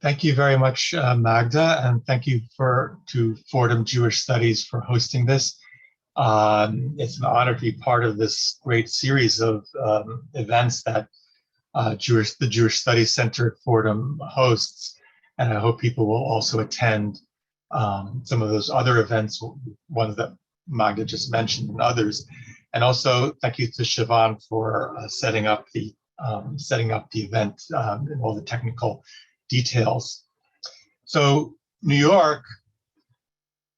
Thank you very much, Magda, and thank you to Fordham Jewish Studies for hosting this. It's an honor to be part of this great series of events that the Jewish Studies Center at Fordham hosts, and I hope people will also attend some of those other events, ones that Magda just mentioned and others. And also thank you to Siobhan for setting up the event and all the technical details. So New York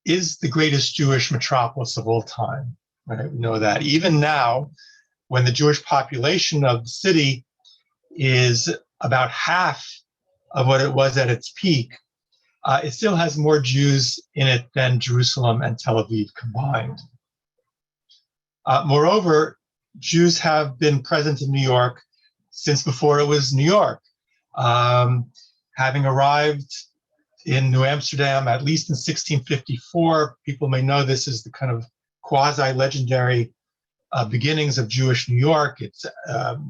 is the greatest Jewish metropolis of all time, right? We know that. Even now, when the Jewish population of the city is about half of what it was at its peak, it still has more Jews in it than Jerusalem and Tel Aviv combined. Moreover, Jews have been present in New York since before it was New York. Having arrived in New Amsterdam, at least in 1654, people may know this is the kind of quasi-legendary beginnings of Jewish New York. It's the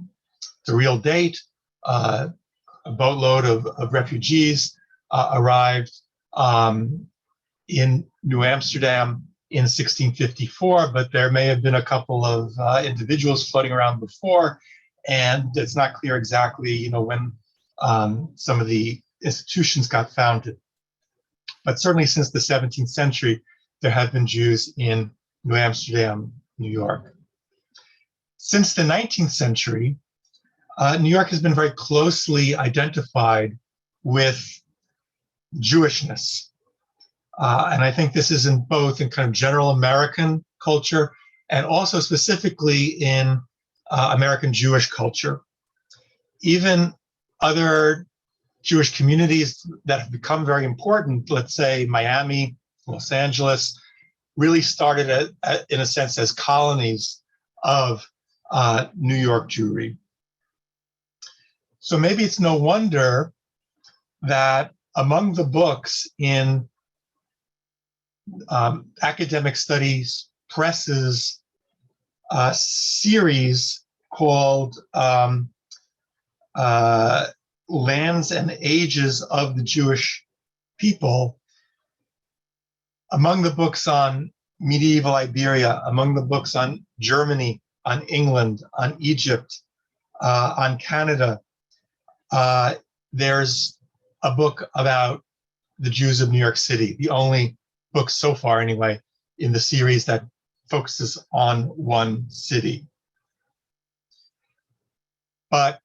real date. A boatload of refugees arrived in New Amsterdam in 1654, but there may have been a couple of individuals floating around before, and it's not clear exactly, when some of the institutions got founded. But certainly since the 17th century, there have been Jews in New Amsterdam, New York. Since the 19th century, New York has been very closely identified with Jewishness. And I think this is in both in kind of general American culture and also specifically in American Jewish culture. Even other Jewish communities that have become very important, let's say Miami, Los Angeles, really started in a sense as colonies of New York Jewry. So maybe it's no wonder that among the books in Academic Studies Press's series called Lands and Ages of the Jewish People, among the books on medieval Iberia, among the books on Germany, on England, on Egypt, on Canada, there's a book about the Jews of New York City, the only book so far anyway in the series that focuses on one city. But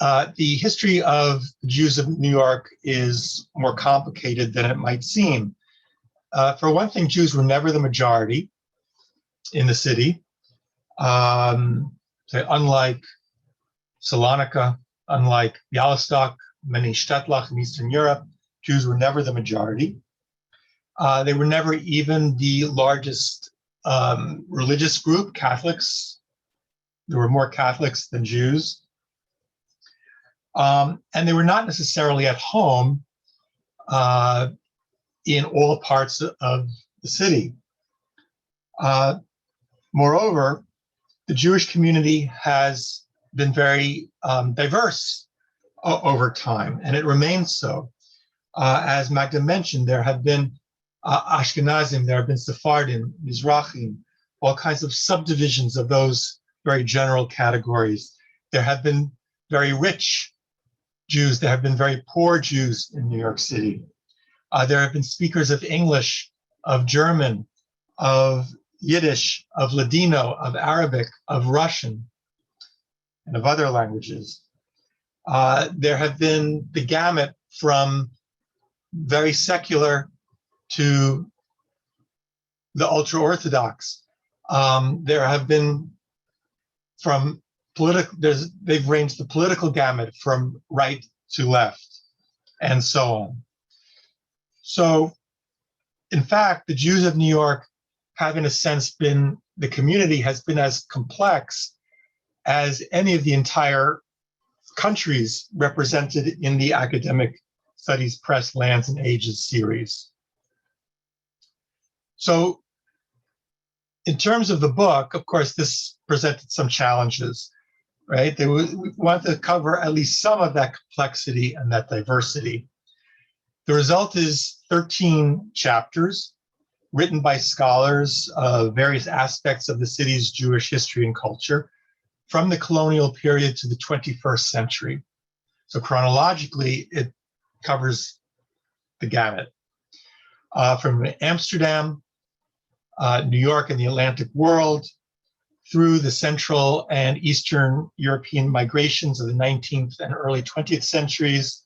the history of the Jews of New York is more complicated than it might seem. For one thing, Jews were never the majority in the city. Unlike Salonika, unlike Bialystok, many Stadtlach in Eastern Europe, Jews were never the majority. They were never even the largest religious group, Catholics. There were more Catholics than Jews. And they were not necessarily at home in all parts of the city. Moreover, the Jewish community has been very diverse over time, and it remains so. As Magda mentioned, there have been Ashkenazim, there have been Sephardim, Mizrahim, all kinds of subdivisions of those very general categories. There have been very rich Jews, there have been very poor Jews in New York City. There have been speakers of English, of German, of Yiddish, of Ladino, of Arabic, of Russian, and of other languages. There have been the gamut from very secular to the ultra-Orthodox. There have been from they've ranged the political gamut from right to left, and so on. So, in fact, the Jews of New York have, in a sense, the community has been as complex as any of the entire countries represented in the Academic Studies Press Lands and Ages series. So, in terms of the book, of course, this presented some challenges. right? We want to cover at least some of that complexity and that diversity. The result is 13 chapters written by scholars of various aspects of the city's Jewish history and culture from the colonial period to the 21st century. So chronologically, it covers the gamut. From Amsterdam, New York, and the Atlantic world, through the Central and Eastern European migrations of the 19th and early 20th centuries,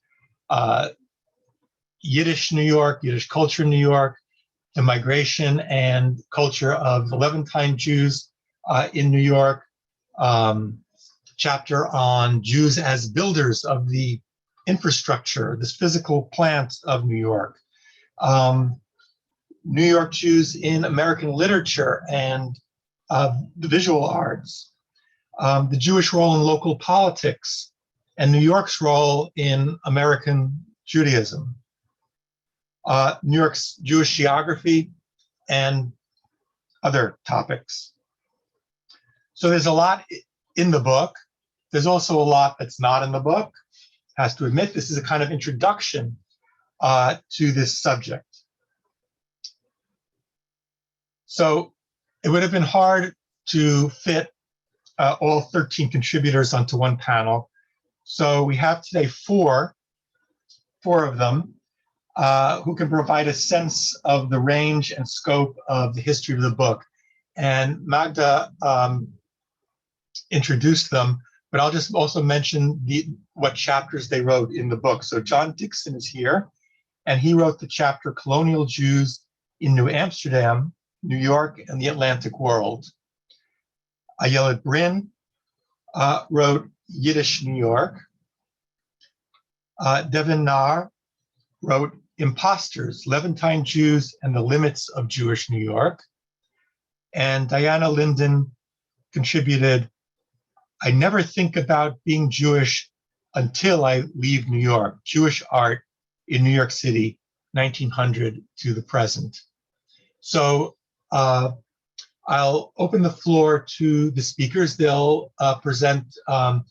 Yiddish New York, Yiddish culture New York, the migration and culture of the Levantine Jews in New York, chapter on Jews as builders of the infrastructure, this physical plant of New York. New York Jews in American literature and the visual arts, the Jewish role in local politics, and New York's role in American Judaism, New York's Jewish geography, and other topics. So there's a lot in the book. There's also a lot that's not in the book. I have to admit, this is a kind of introduction to this subject. So it would have been hard to fit all 13 contributors onto one panel. So we have today four of them who can provide a sense of the range and scope of the history of the book. And Magda introduced them, but I'll just also mention what chapters they wrote in the book. So John Dixon is here, and he wrote the chapter Colonial Jews in New Amsterdam, New York, and the Atlantic world. Ayelet Brinn wrote Yiddish New York. Devin Naar wrote Imposters, Levantine Jews and the Limits of Jewish New York. And Diana Linden contributed, I never think about being Jewish until I leave New York, Jewish art in New York City, 1900 to the present. So I'll open the floor to the speakers. They'll present a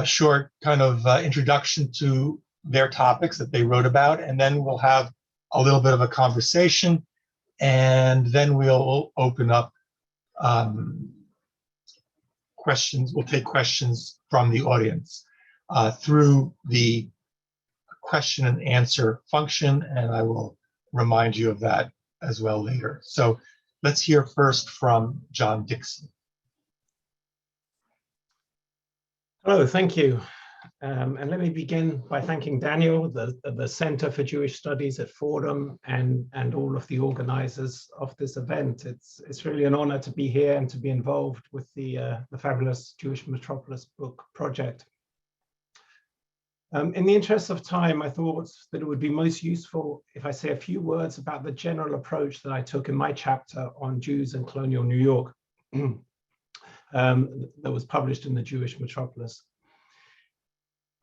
short kind of introduction to their topics that they wrote about, and then we'll have a little bit of a conversation, and then we'll open up questions. We'll take questions from the audience through the question and answer function, and I will remind you of that as well later. So let's hear first from John Dixon. Hello, thank you. And let me begin by thanking Daniel, the Center for Jewish Studies at Fordham, and all of the organizers of this event. It's really an honor to be here and to be involved with the fabulous Jewish Metropolis book project. In the interest of time, I thought that it would be most useful if I say a few words about the general approach that I took in my chapter on Jews in colonial New York that was published in the Jewish Metropolis.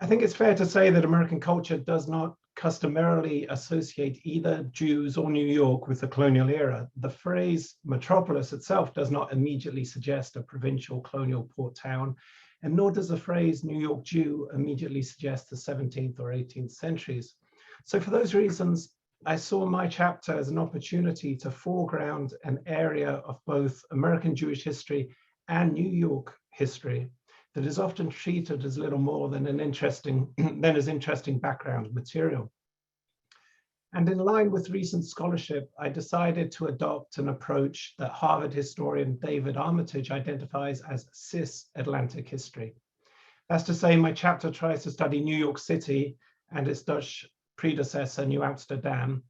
I think it's fair to say that American culture does not customarily associate either Jews or New York with the colonial era. The phrase metropolis itself does not immediately suggest a provincial colonial port town, and nor does the phrase New York Jew immediately suggest the 17th or 18th centuries. So for those reasons, I saw my chapter as an opportunity to foreground an area of both American Jewish history and New York history that is often treated as little more than interesting background material. And in line with recent scholarship, I decided to adopt an approach that Harvard historian David Armitage identifies as cis-Atlantic history. That's to say, my chapter tries to study New York City and its Dutch predecessor, New Amsterdam,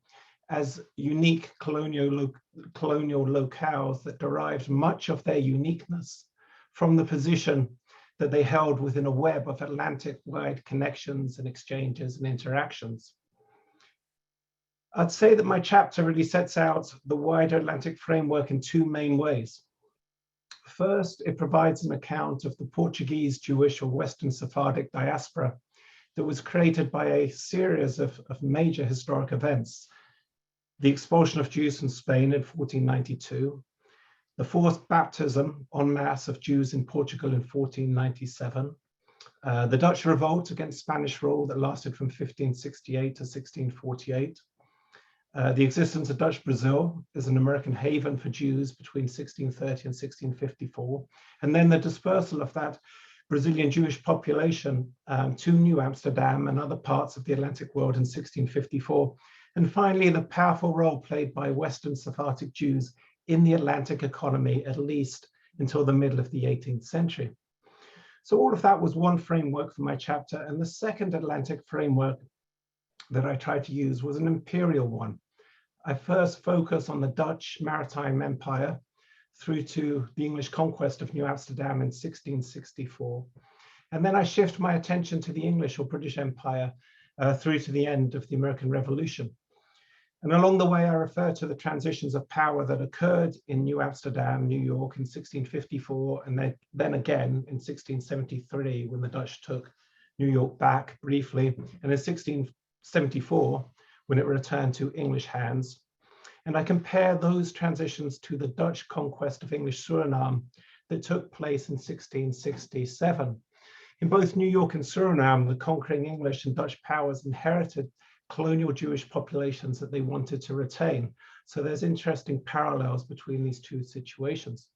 as unique colonial locales that derived much of their uniqueness from the position that they held within a web of Atlantic-wide connections and exchanges and interactions. I'd say that my chapter really sets out the wider Atlantic framework in two main ways. First, it provides an account of the Portuguese Jewish or Western Sephardic diaspora that was created by a series of major historic events: the expulsion of Jews from Spain in 1492, the forced baptism en masse of Jews in Portugal in 1497, the Dutch revolt against Spanish rule that lasted from 1568 to 1648, the existence of Dutch Brazil as an American haven for Jews between 1630 and 1654, and then the dispersal of that Brazilian Jewish population to New Amsterdam and other parts of the Atlantic world in 1654, and finally the powerful role played by Western Sephardic Jews in the Atlantic economy, at least until the middle of the 18th century. So all of that was one framework for my chapter, and the second Atlantic framework that I tried to use was an imperial one. I first focus on the Dutch maritime empire through to the English conquest of New Amsterdam in 1664. And then I shift my attention to the English or British Empire through to the end of the American Revolution. And along the way, I refer to the transitions of power that occurred in New Amsterdam, New York in 1654, and then again in 1673 when the Dutch took New York back briefly, and in 1674 when it returned to English hands. And I compare those transitions to the Dutch conquest of English Suriname that took place in 1667. In both New York and Suriname, the conquering English and Dutch powers inherited colonial Jewish populations that they wanted to retain. So there's interesting parallels between these two situations.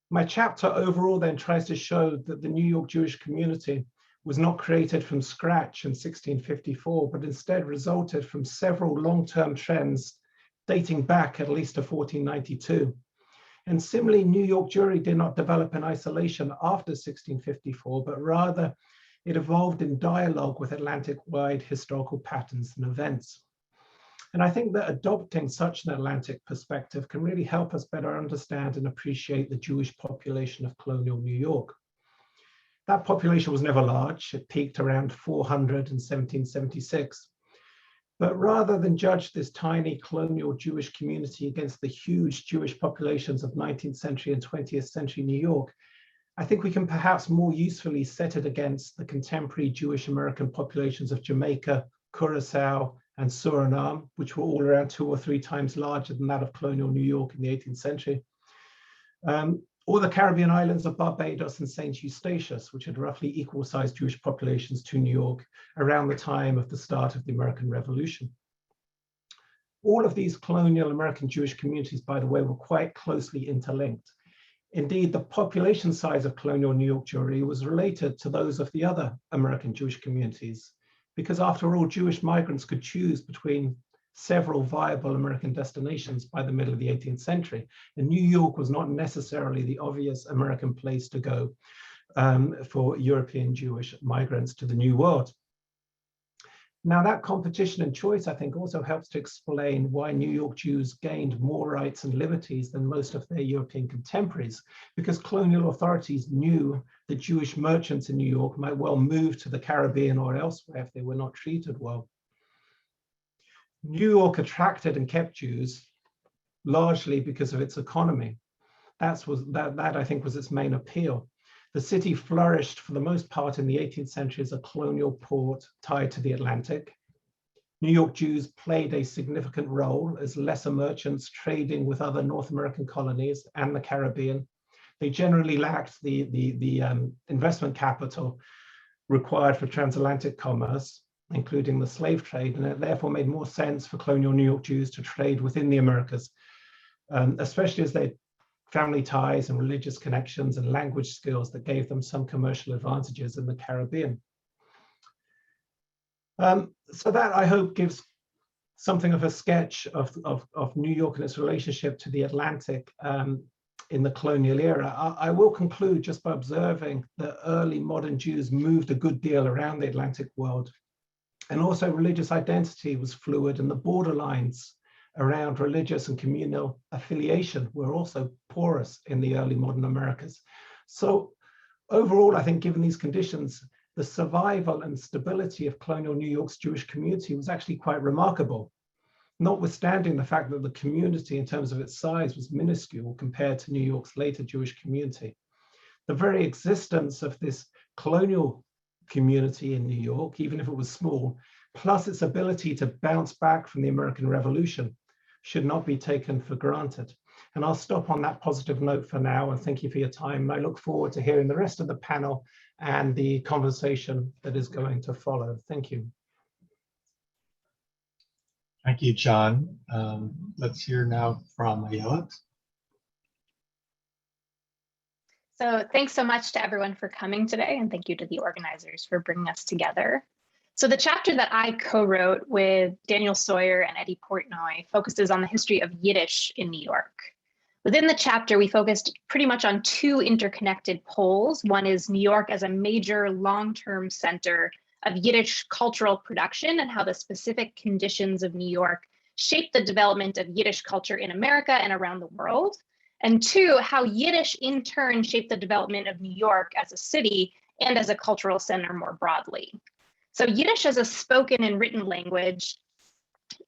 My chapter overall then tries to show that the New York Jewish community was not created from scratch in 1654, but instead resulted from several long-term trends dating back at least to 1492. And similarly, New York Jewry did not develop in isolation after 1654, but rather it evolved in dialogue with Atlantic-wide historical patterns and events. And I think that adopting such an Atlantic perspective can really help us better understand and appreciate the Jewish population of colonial New York. That population was never large. It peaked around 400 in 1776. But rather than judge this tiny colonial Jewish community against the huge Jewish populations of 19th century and 20th century New York, I think we can perhaps more usefully set it against the contemporary Jewish American populations of Jamaica, Curacao, and Suriname, which were all around 2 or 3 times larger than that of colonial New York in the 18th century. Or the Caribbean islands of Barbados and St. Eustatius, which had roughly equal-sized Jewish populations to New York around the time of the start of the American Revolution. All of these colonial American Jewish communities, by the way, were quite closely interlinked. Indeed, the population size of colonial New York Jewry was related to those of the other American Jewish communities, because after all, Jewish migrants could choose between several viable American destinations by the middle of the 18th century. And New York was not necessarily the obvious American place to go for European Jewish migrants to the New World. Now that competition and choice, I think, also helps to explain why New York Jews gained more rights and liberties than most of their European contemporaries, because colonial authorities knew that Jewish merchants in New York might well move to the Caribbean or elsewhere if they were not treated well. New York attracted and kept Jews largely because of its economy. That I think was its main appeal. The city flourished for the most part in the 18th century as a colonial port tied to the Atlantic. New York Jews played a significant role as lesser merchants trading with other North American colonies and the Caribbean. They generally lacked the investment capital required for transatlantic commerce, including the slave trade, and it therefore made more sense for colonial New York Jews to trade within the Americas, especially as they family ties and religious connections and language skills that gave them some commercial advantages in the Caribbean. So that, I hope, gives something of a sketch of New York and its relationship to the Atlantic in the colonial era. I will conclude just by observing that early modern Jews moved a good deal around the Atlantic world. And also religious identity was fluid, and the borderlines around religious and communal affiliation were also porous in the early modern Americas. So overall, I think given these conditions, the survival and stability of colonial New York's Jewish community was actually quite remarkable, notwithstanding the fact that the community in terms of its size was minuscule compared to New York's later Jewish community. The very existence of this colonial community in New York, even if it was small, plus its ability to bounce back from the American Revolution, should not be taken for granted. And I'll stop on that positive note for now, and thank you for your time. I look forward to hearing the rest of the panel and the conversation that is going to follow. Thank you. Thank you, John. Let's hear now from Ayelet. So thanks so much to everyone for coming today, and thank you to the organizers for bringing us together. So the chapter that I co-wrote with Daniel Soyer and Eddie Portnoy focuses on the history of Yiddish in New York. Within the chapter, we focused pretty much on two interconnected poles. One is New York as a major long-term center of Yiddish cultural production and how the specific conditions of New York shaped the development of Yiddish culture in America and around the world. And two, how Yiddish in turn shaped the development of New York as a city and as a cultural center more broadly. So Yiddish as a spoken and written language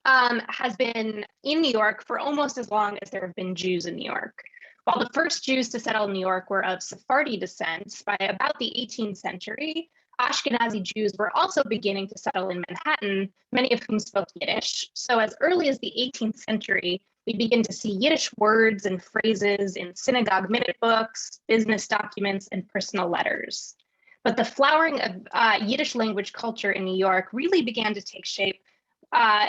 has been in New York for almost as long as there have been Jews in New York. While the first Jews to settle in New York were of Sephardi descent, by about the 18th century, Ashkenazi Jews were also beginning to settle in Manhattan, many of whom spoke Yiddish. So as early as the 18th century, we begin to see Yiddish words and phrases in synagogue minute books, business documents, and personal letters. But the flowering of Yiddish language culture in New York really began to take shape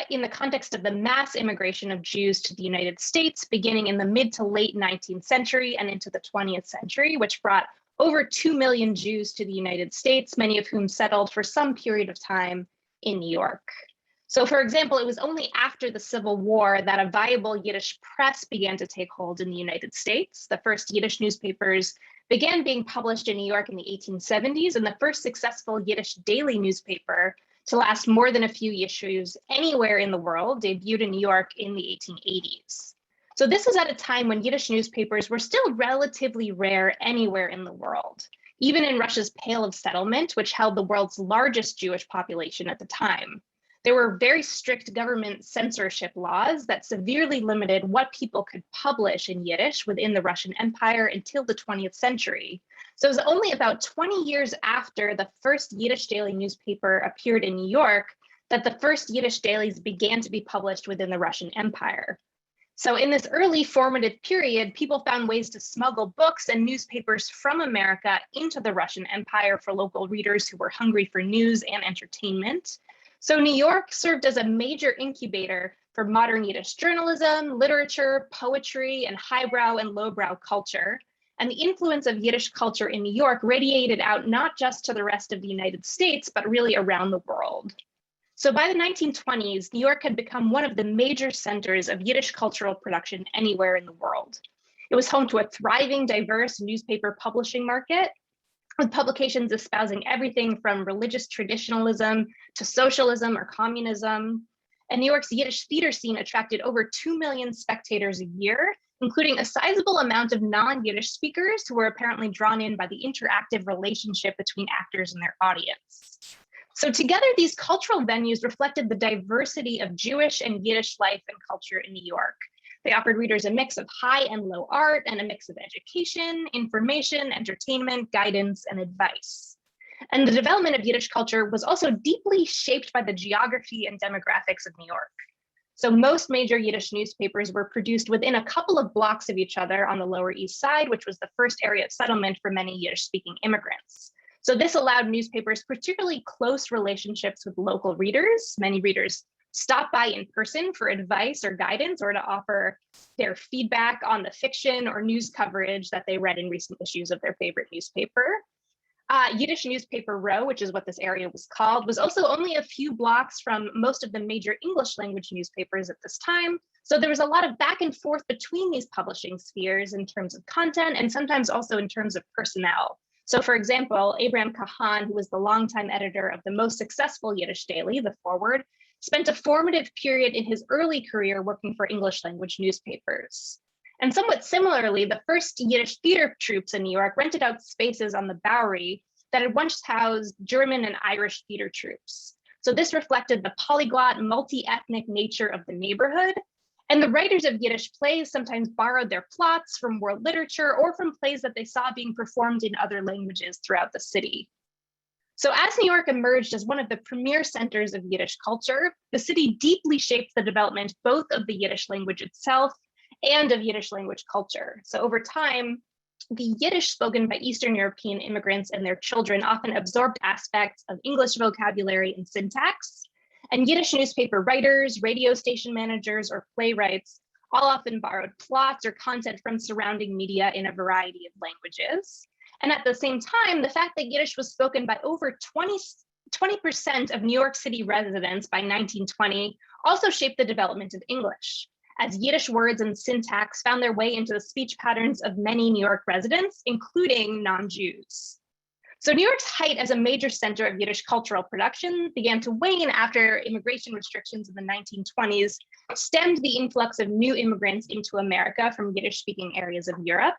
in the context of the mass immigration of Jews to the United States, beginning in the mid to late 19th century and into the 20th century, which brought over 2 million Jews to the United States, many of whom settled for some period of time in New York. So for example, it was only after the Civil War that a viable Yiddish press began to take hold in the United States. The first Yiddish newspapers began being published in New York in the 1870s, and the first successful Yiddish daily newspaper to last more than a few issues anywhere in the world debuted in New York in the 1880s. So this was at a time when Yiddish newspapers were still relatively rare anywhere in the world, even in Russia's Pale of Settlement, which held the world's largest Jewish population at the time. There were very strict government censorship laws that severely limited what people could publish in Yiddish within the Russian Empire until the 20th century. So it was only about 20 years after the first Yiddish daily newspaper appeared in New York that the first Yiddish dailies began to be published within the Russian Empire. So in this early formative period, people found ways to smuggle books and newspapers from America into the Russian Empire for local readers who were hungry for news and entertainment. So New York served as a major incubator for modern Yiddish journalism, literature, poetry, and highbrow and lowbrow culture. And the influence of Yiddish culture in New York radiated out not just to the rest of the United States, but really around the world. So by the 1920s, New York had become one of the major centers of Yiddish cultural production anywhere in the world. It was home to a thriving, diverse newspaper publishing market, with publications espousing everything from religious traditionalism to socialism or communism. And New York's Yiddish theater scene attracted over 2 million spectators a year, including a sizable amount of non-Yiddish speakers who were apparently drawn in by the interactive relationship between actors and their audience. So together, these cultural venues reflected the diversity of Jewish and Yiddish life and culture in New York. They offered readers a mix of high and low art and a mix of education, information, entertainment, guidance, and advice. And the development of Yiddish culture was also deeply shaped by the geography and demographics of New York. So most major Yiddish newspapers were produced within a couple of blocks of each other on the Lower East Side, which was the first area of settlement for many Yiddish-speaking immigrants. So this allowed newspapers particularly close relationships with local readers. Many readers stopped by in person for advice or guidance or to offer their feedback on the fiction or news coverage that they read in recent issues of their favorite newspaper. Yiddish Newspaper Row, which is what this area was called, was also only a few blocks from most of the major English language newspapers at this time. So there was a lot of back and forth between these publishing spheres in terms of content and sometimes also in terms of personnel. So for example, Abraham Kahan, who was the longtime editor of the most successful Yiddish daily, The Forward, spent a formative period in his early career working for English language newspapers. And somewhat similarly, the first Yiddish theater troupes in New York rented out spaces on the Bowery that had once housed German and Irish theater troupes. So this reflected the polyglot, multi-ethnic nature of the neighborhood. And the writers of Yiddish plays sometimes borrowed their plots from world literature or from plays that they saw being performed in other languages throughout the city. So as New York emerged as one of the premier centers of Yiddish culture, the city deeply shaped the development both of the Yiddish language itself and of Yiddish language culture. So over time, the Yiddish spoken by Eastern European immigrants and their children often absorbed aspects of English vocabulary and syntax, and Yiddish newspaper writers, radio station managers, or playwrights all often borrowed plots or content from surrounding media in a variety of languages. And at the same time, the fact that Yiddish was spoken by over 20% of New York City residents by 1920 also shaped the development of English, as Yiddish words and syntax found their way into the speech patterns of many New York residents, including non-Jews. So New York's height as a major center of Yiddish cultural production began to wane after immigration restrictions in the 1920s stemmed the influx of new immigrants into America from Yiddish-speaking areas of Europe.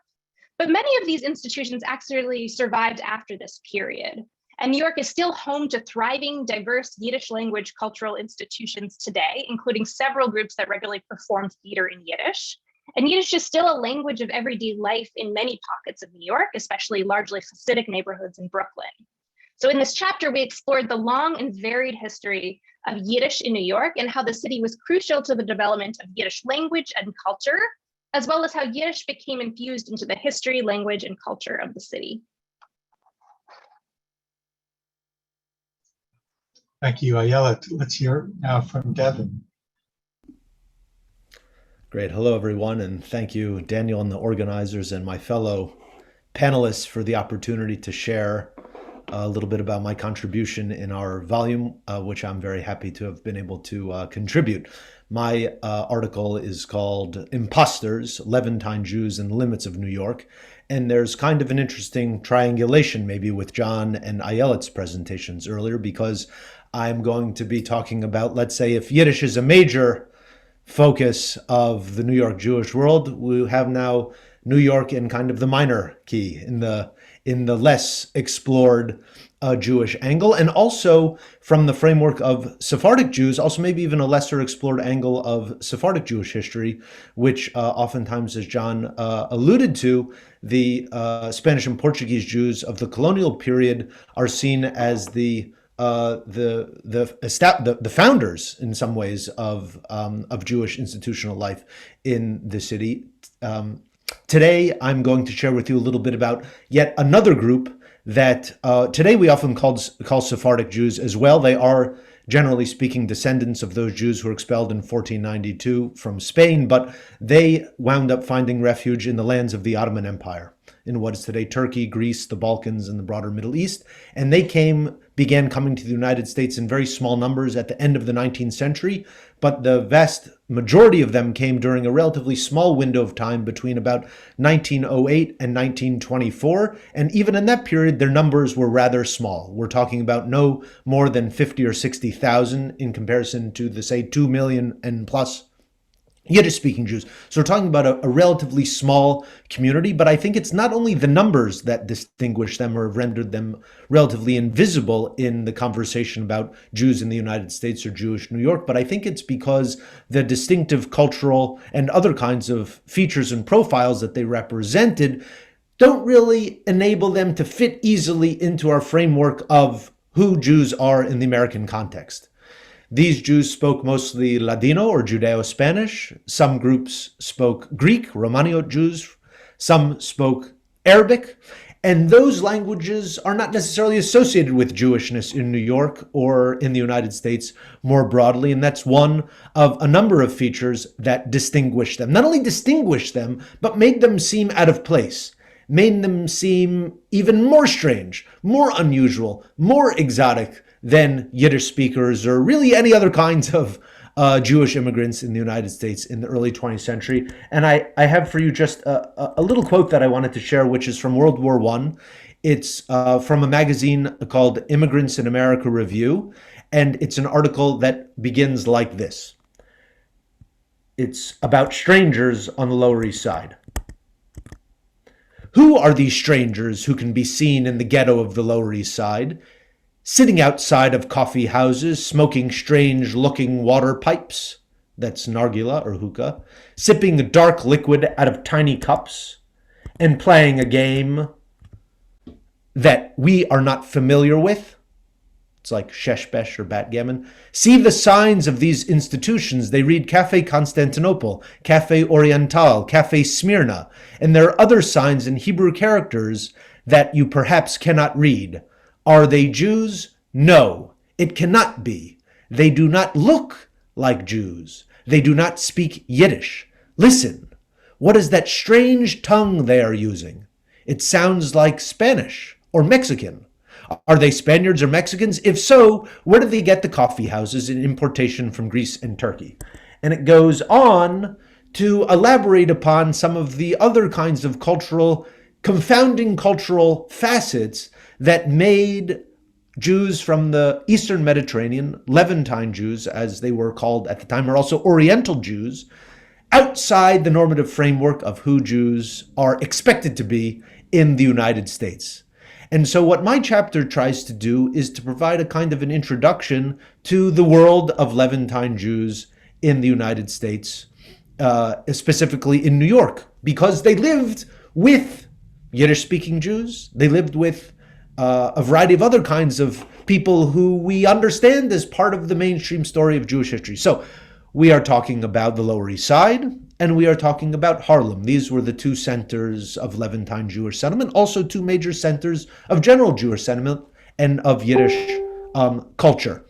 But many of these institutions actually survived after this period. And New York is still home to thriving, diverse Yiddish language cultural institutions today, including several groups that regularly perform theater in Yiddish. And Yiddish is still a language of everyday life in many pockets of New York, especially largely Hasidic neighborhoods in Brooklyn. So in this chapter, we explored the long and varied history of Yiddish in New York and how the city was crucial to the development of Yiddish language and culture, as well as how Yiddish became infused into the history, language, and culture of the city. Thank you, Ayelet. Let's hear now from Devin. Great. Hello, everyone. And thank you, Daniel and the organizers and my fellow panelists for the opportunity to share a little bit about my contribution in our volume, which I'm very happy to have been able to contribute. My article is called Imposters, Levantine Jews and the Limits of New York. And there's kind of an interesting triangulation maybe with John and Ayelet's presentations earlier, because I'm going to be talking about, let's say, if Yiddish is a major focus of the New York Jewish world, we have now New York in kind of the minor key, in the less explored Jewish angle, and also from the framework of Sephardic Jews, also maybe even a lesser explored angle of Sephardic Jewish history, which oftentimes, as John alluded to, the Spanish and Portuguese Jews of the colonial period are seen as the founders in some ways of Jewish institutional life in the city. Today, I'm going to share with you a little bit about yet another group that today we often call Sephardic Jews as well. They are, generally speaking, descendants of those Jews who were expelled in 1492 from Spain, but they wound up finding refuge in the lands of the Ottoman Empire, in what is today Turkey, Greece, the Balkans, and the broader Middle East. And they began coming to the United States in very small numbers at the end of the 19th century, but the vast majority of them came during a relatively small window of time between about 1908 and 1924. And even in that period, their numbers were rather small. We're talking about no more than 50 or 60,000 in comparison to the, say, 2 million and plus Yiddish-speaking Jews. So we're talking about a relatively small community, but I think it's not only the numbers that distinguish them or have rendered them relatively invisible in the conversation about Jews in the United States or Jewish New York, but I think it's because the distinctive cultural and other kinds of features and profiles that they represented don't really enable them to fit easily into our framework of who Jews are in the American context. These Jews spoke mostly Ladino or Judeo-Spanish. Some groups spoke Greek, Romaniot Jews. Some spoke Arabic. And those languages are not necessarily associated with Jewishness in New York or in the United States more broadly. And that's one of a number of features that distinguish them. Not only distinguish them, but made them seem out of place. Made them seem even more strange, more unusual, more exotic than Yiddish speakers or really any other kinds of Jewish immigrants in the United States in the early 20th century. And I have for you just a little quote that I wanted to share, which is from World War I. It's from a magazine called Immigrants in America Review, and it's an article that begins like this. It's about strangers on the Lower East Side. Who are these strangers who can be seen in the ghetto of the Lower East Side? Sitting outside of coffee houses, smoking strange-looking water pipes, that's nargila or hookah, sipping dark liquid out of tiny cups, and playing a game that we are not familiar with. It's like sheshbesh or backgammon. See the signs of these institutions. They read Cafe Constantinople, Cafe Oriental, Cafe Smyrna, and there are other signs in Hebrew characters that you perhaps cannot read. Are they Jews? No, it cannot be. They do not look like Jews. They do not speak Yiddish. Listen, what is that strange tongue they are using? It sounds like Spanish or Mexican. Are they Spaniards or Mexicans? If so, where do they get the coffee houses in importation from Greece and Turkey? And it goes on to elaborate upon some of the other kinds of confounding cultural facets that made Jews from the Eastern Mediterranean, Levantine Jews, as they were called at the time, or also Oriental Jews, outside the normative framework of who Jews are expected to be in the United States. And so what my chapter tries to do is to provide a kind of an introduction to the world of Levantine Jews in the United States, specifically in New York, because they lived with Yiddish-speaking Jews. They lived with a variety of other kinds of people who we understand as part of the mainstream story of Jewish history. So we are talking about the Lower East Side, and we are talking about Harlem. These were the two centers of Levantine Jewish settlement, also two major centers of general Jewish sentiment and of Yiddish culture.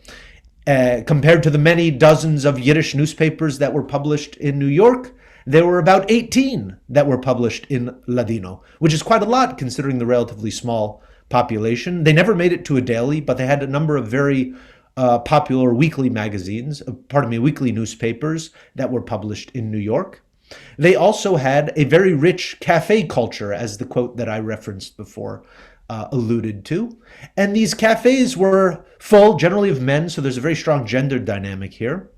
Compared to the many dozens of Yiddish newspapers that were published in New York, there were about 18 that were published in Ladino, which is quite a lot considering the relatively small population. They never made it to a daily, but they had a number of very popular weekly magazines, weekly newspapers that were published in New York. They also had a very rich cafe culture, as the quote that I referenced before alluded to. And these cafes were full generally of men, so there's a very strong gender dynamic here.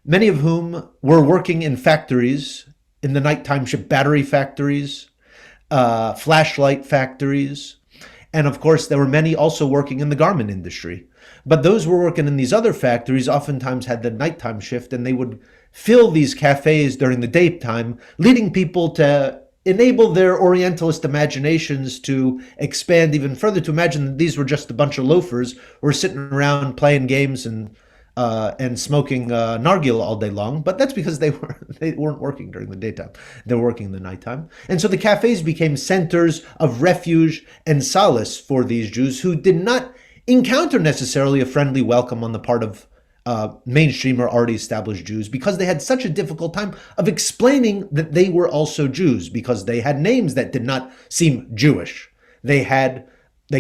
Many of whom were working in factories, in the nighttime shift, battery factories, flashlight factories, and of course there were many also working in the garment industry. But those who were working in these other factories oftentimes had the nighttime shift, and they would fill these cafes during the daytime, leading people to enable their Orientalist imaginations to expand even further, to imagine that these were just a bunch of loafers who were sitting around playing games and smoking nargile all day long. But that's because they weren't working during the daytime. They were working in the nighttime. And so the cafes became centers of refuge and solace for these Jews who did not encounter necessarily a friendly welcome on the part of mainstream or already established Jews, because they had such a difficult time of explaining that they were also Jews, because they had names that did not seem Jewish. They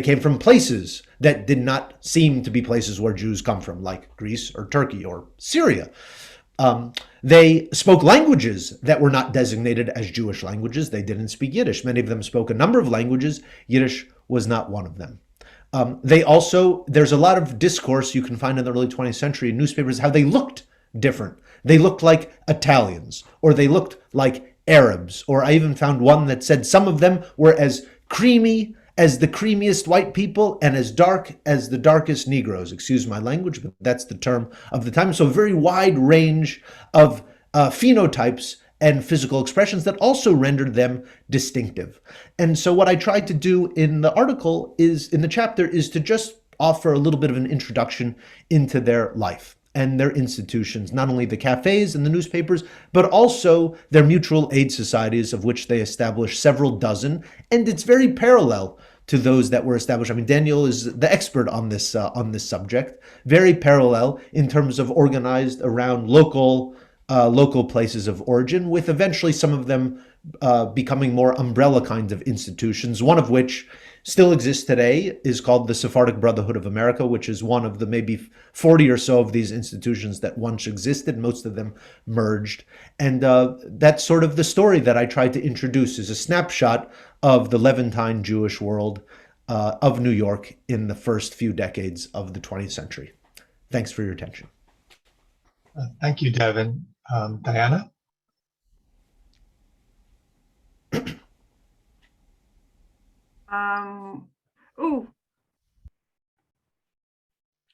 came from places that did not seem to be places where Jews come from, like Greece or Turkey or Syria. They spoke languages that were not designated as Jewish languages. They didn't speak Yiddish. Many of them spoke a number of languages. Yiddish was not one of them. There's a lot of discourse you can find in the early 20th century in newspapers how they looked different. They looked like Italians, or they looked like Arabs, or I even found one that said some of them were as creamy as the creamiest white people and as dark as the darkest Negroes. Excuse my language, but that's the term of the time. So a very wide range of phenotypes and physical expressions that also rendered them distinctive. And so what I tried to do in the article in the chapter is to just offer a little bit of an introduction into their life and their institutions, not only the cafes and the newspapers, but also their mutual aid societies, of which they established several dozen. And it's very parallel to those that were established. I mean, Daniel is the expert on this subject, very parallel in terms of organized around local places of origin, with eventually some of them becoming more umbrella kinds of institutions, one of which still exists today is called the Sephardic Brotherhood of America, which is one of the maybe 40 or so of these institutions that once existed. Most of them merged. And that's sort of the story that I tried to introduce, is a snapshot of the Levantine Jewish world of New York in the first few decades of the 20th century. Thanks for your attention. Thank you, Devin. Diana?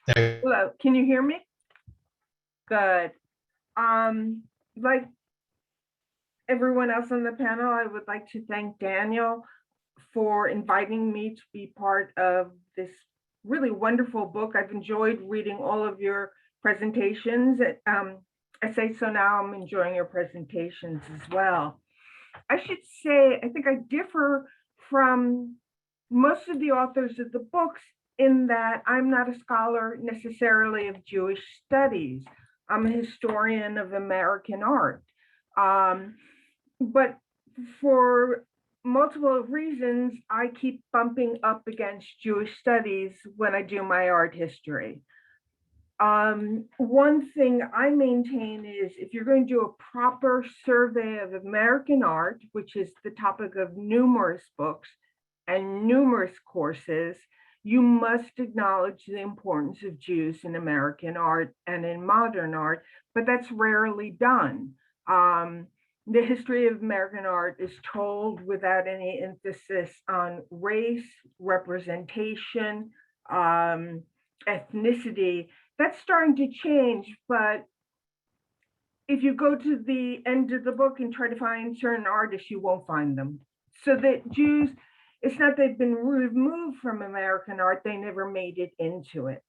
Hello, can you hear me? Good. Like everyone else on the panel, I would like to thank Daniel for inviting me to be part of this really wonderful book. I've enjoyed reading all of your presentations. I say so now, I'm enjoying your presentations as well. I should say, I think I differ from most of the authors of the books in that I'm not a scholar necessarily of Jewish studies. I'm a historian of American art. But for multiple reasons, I keep bumping up against Jewish studies when I do my art history. One thing I maintain is if you're going to do a proper survey of American art, which is the topic of numerous books and numerous courses, you must acknowledge the importance of Jews in American art and in modern art, but that's rarely done. The history of American art is told without any emphasis on race, representation, ethnicity. That's starting to change, but if you go to the end of the book and try to find certain artists, you won't find them. So that Jews, it's not they've been removed from American art, they never made it into it.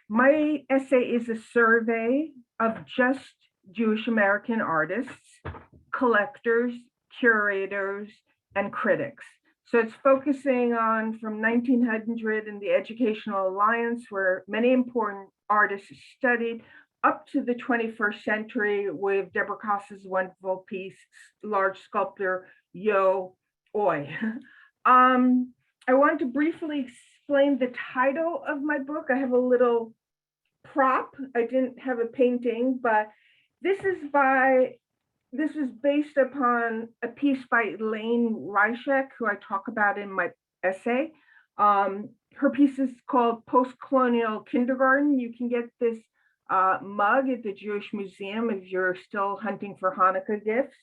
My essay is a survey of just Jewish American artists, collectors, curators, and critics. So it's focusing on from 1900 and the Educational Alliance, where many important artists studied, up to the 21st century with Deborah Coss's wonderful piece, Large Sculptor Yo Oy. I want to briefly explain the title of my book. I have a little prop. I didn't have a painting, but this was based upon a piece by Elaine Reichek, who I talk about in my essay. Her piece is called Post-Colonial Kindergarten. You can get this mug at the Jewish Museum if you're still hunting for Hanukkah gifts.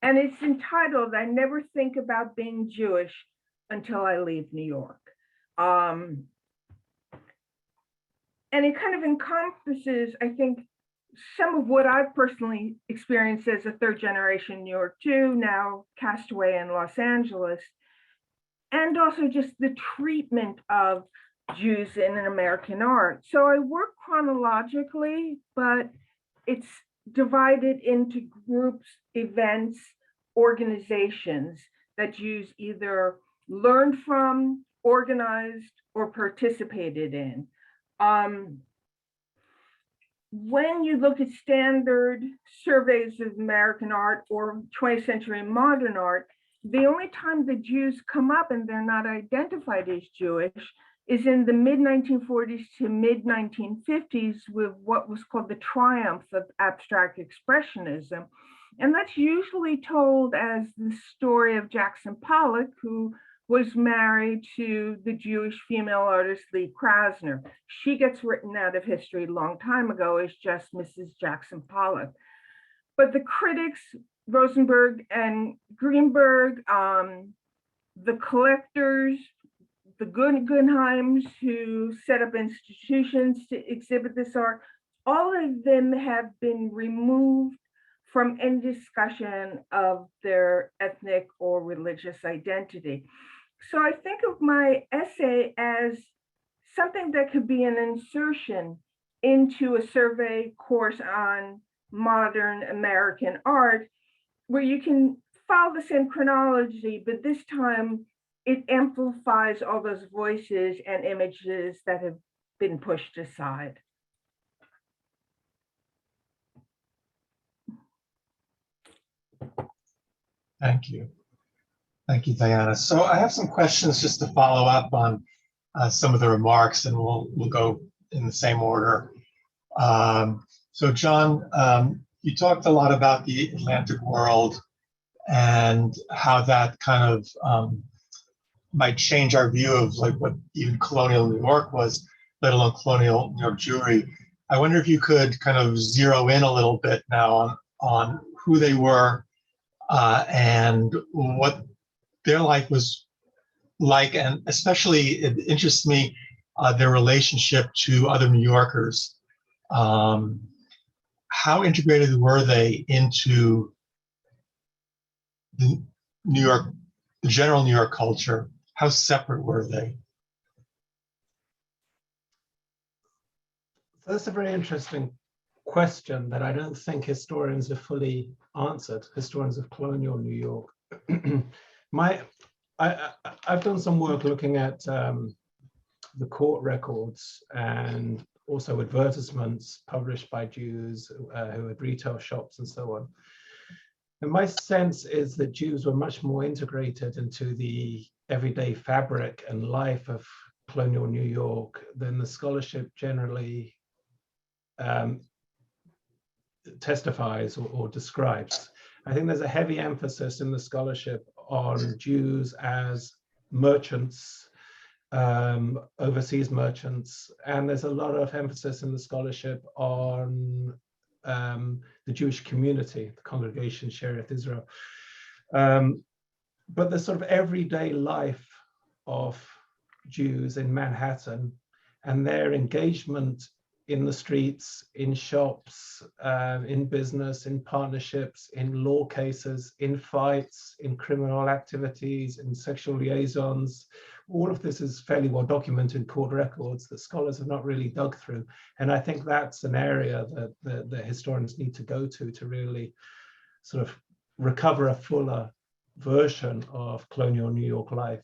And it's entitled, I Never Think About Being Jewish Until I Leave New York. And it kind of encompasses, I think, some of what I've personally experienced as a third generation New York Jew, now cast away in Los Angeles, and also just the treatment of Jews in American art. So I work chronologically, but it's divided into groups, events, organizations that Jews either learned from, organized, or participated in. When you look at standard surveys of American art or 20th century modern art, the only time the Jews come up and they're not identified as Jewish is in the mid-1940s to mid-1950s with what was called the triumph of abstract expressionism. And that's usually told as the story of Jackson Pollock, who was married to the Jewish female artist Lee Krasner. She gets written out of history a long time ago as just Mrs. Jackson Pollock. But the critics, Rosenberg and Greenberg, the collectors, the Guggenheims who set up institutions to exhibit this art, all of them have been removed from any discussion of their ethnic or religious identity. So I think of my essay as something that could be an insertion into a survey course on modern American art, where you can follow the same chronology, but this time it amplifies all those voices and images that have been pushed aside. Thank you. Thank you, Diana. So I have some questions just to follow up on some of the remarks, and we'll go in the same order. So John, you talked a lot about the Atlantic world and how that kind of might change our view of like what even colonial New York was, let alone colonial New York Jewry. I wonder if you could kind of zero in a little bit now on who they were and what their life was like, and especially it interests me their relationship to other New Yorkers. How integrated were they into the general New York culture? How separate were they? So that's a very interesting question that I don't think historians have fully answered, historians of colonial New York. I've done some work looking at the court records and also advertisements published by Jews who had retail shops and so on. And my sense is that Jews were much more integrated into the everyday fabric and life of colonial New York than the scholarship generally testifies or describes. I think there's a heavy emphasis in the scholarship on Jews as merchants, overseas merchants, and there's a lot of emphasis in the scholarship on the Jewish community, the congregation Shearith Israel. But the sort of everyday life of Jews in Manhattan and their engagement in the streets, in shops, in business, in partnerships, in law cases, in fights, in criminal activities, in sexual liaisons. All of this is fairly well documented in court records that scholars have not really dug through. And I think that's an area that the historians need to go to really sort of recover a fuller version of colonial New York life.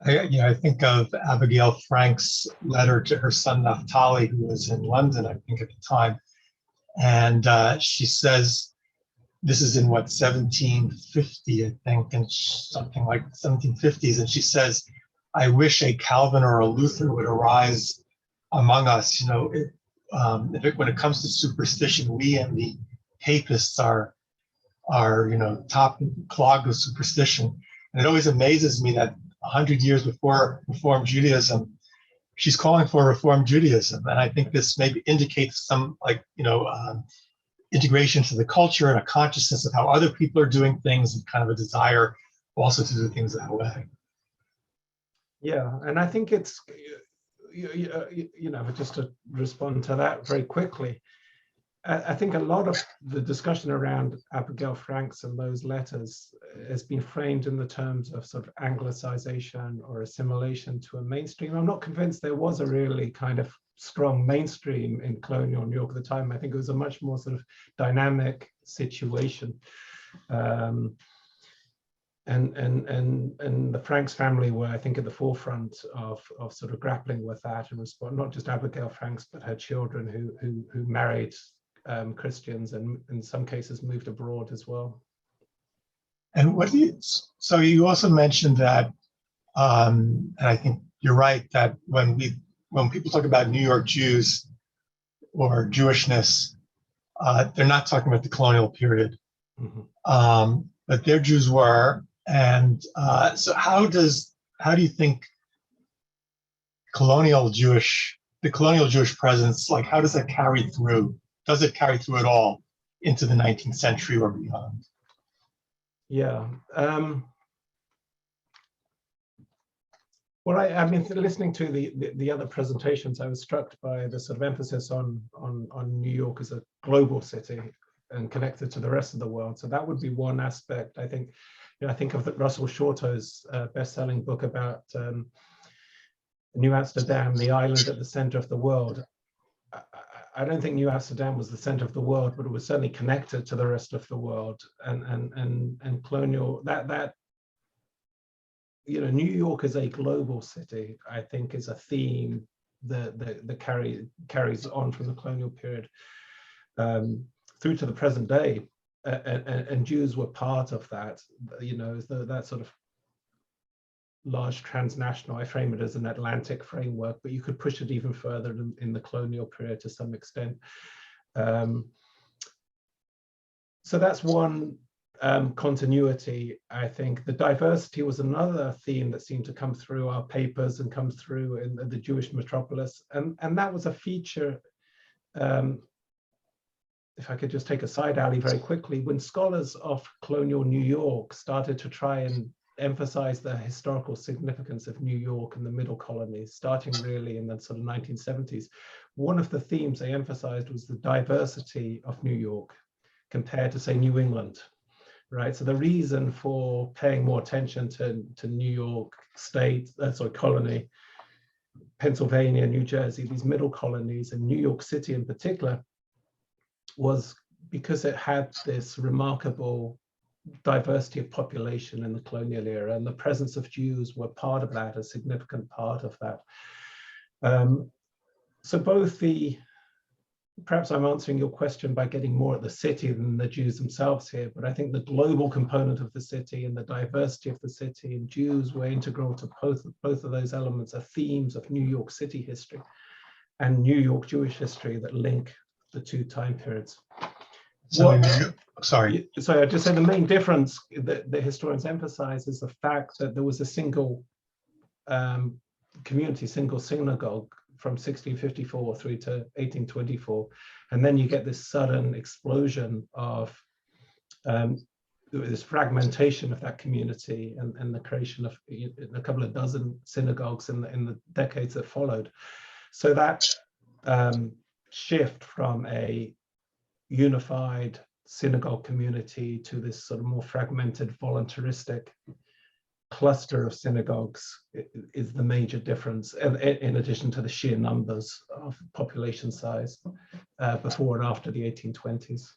I think of Abigail Frank's letter to her son Naphtali, who was in London, I think at the time. And she says, this is in what, 1750, I think, and something like 1750s. And she says, I wish a Calvin or a Luther would arise among us. You know, when it comes to superstition, we and the papists are top clogged with superstition. And it always amazes me that 100 years before Reform Judaism, she's calling for Reform Judaism. And I think this maybe indicates some integration to the culture and a consciousness of how other people are doing things and kind of a desire also to do things that way. Yeah, and I think it's, just to respond to that very quickly, I think a lot of the discussion around Abigail Franks and those letters has been framed in the terms of sort of Anglicization or assimilation to a mainstream. I'm not convinced there was a really kind of strong mainstream in colonial New York at the time. I think it was a much more sort of dynamic situation. And the Franks family were, I think, at the forefront of sort of grappling with that and respond, not just Abigail Franks, but her children who married Christians and in some cases moved abroad as well. And so you also mentioned that, and I think you're right, that when people talk about New York Jews or Jewishness, they're not talking about the colonial period, but their Jews were. And so how do you think the colonial Jewish presence, like how does that carry through? Does it carry through at all into the 19th century or beyond? Yeah. Well, I mean, listening to the other presentations, I was struck by the sort of emphasis on New York as a global city and connected to the rest of the world. So that would be one aspect. I think, I think of Russell Shorto's best-selling book about New Amsterdam, the island at the center of the world. I don't think New Amsterdam was the center of the world, but it was certainly connected to the rest of the world. And colonial, that New York is a global city, I think, is a theme that carries on from the colonial period through to the present day. And Jews were part of that, that sort of large transnational, I frame it as an Atlantic framework, but you could push it even further in the colonial period to some extent. So that's one continuity, I think. The diversity was another theme that seemed to come through our papers and come through in the Jewish Metropolis. And that was a feature, if I could just take a side alley very quickly, when scholars of colonial New York started to try and emphasize the historical significance of New York and the middle colonies, starting really in the sort of 1970s. One of the themes they emphasized was the diversity of New York compared to, say, New England, right? So the reason for paying more attention to New York State, colony, Pennsylvania, New Jersey, these middle colonies, and New York City in particular, was because it had this remarkable diversity of population in the colonial era, and the presence of Jews were part of that, a significant part of that. So both perhaps I'm answering your question by getting more at the city than the Jews themselves here, but I think the global component of the city and the diversity of the city and Jews were integral to both of those elements, are themes of New York City history and New York Jewish history that link the two time periods. Sorry. So I just said the main difference that the historians emphasize is the fact that there was a single community, single synagogue from 1654 through to 1824. And then you get this sudden explosion of this fragmentation of that community and the creation of a couple of dozen synagogues in the decades that followed. So that shift from a unified synagogue community to this sort of more fragmented, voluntaristic cluster of synagogues is the major difference, in addition to the sheer numbers of population size before and after the 1820s.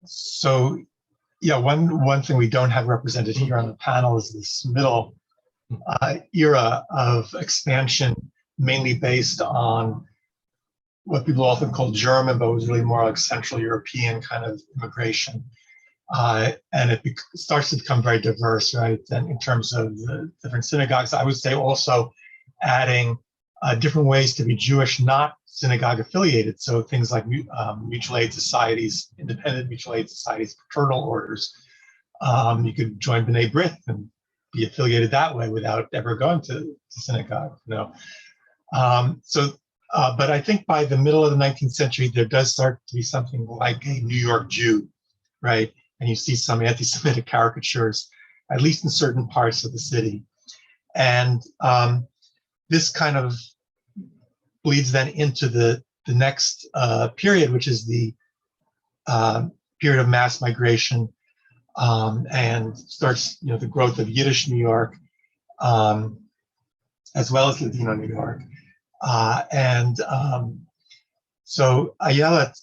So, yeah, one thing we don't have represented here on the panel is this middle era of expansion, mainly based on what people often call German, but was really more like Central European kind of immigration. And it starts to become very diverse, right? And in terms of the different synagogues, I would say also adding different ways to be Jewish, not synagogue affiliated. So things like mutual aid societies, independent mutual aid societies, fraternal orders. You could join B'nai B'rith and be affiliated that way without ever going to synagogue. But I think by the middle of the 19th century, there does start to be something like a New York Jew, right? And you see some anti-Semitic caricatures, at least in certain parts of the city. And this kind of bleeds then into the next period, which is the period of mass migration, and starts, the growth of Yiddish New York, as well as Ladino New York. So Ayelet,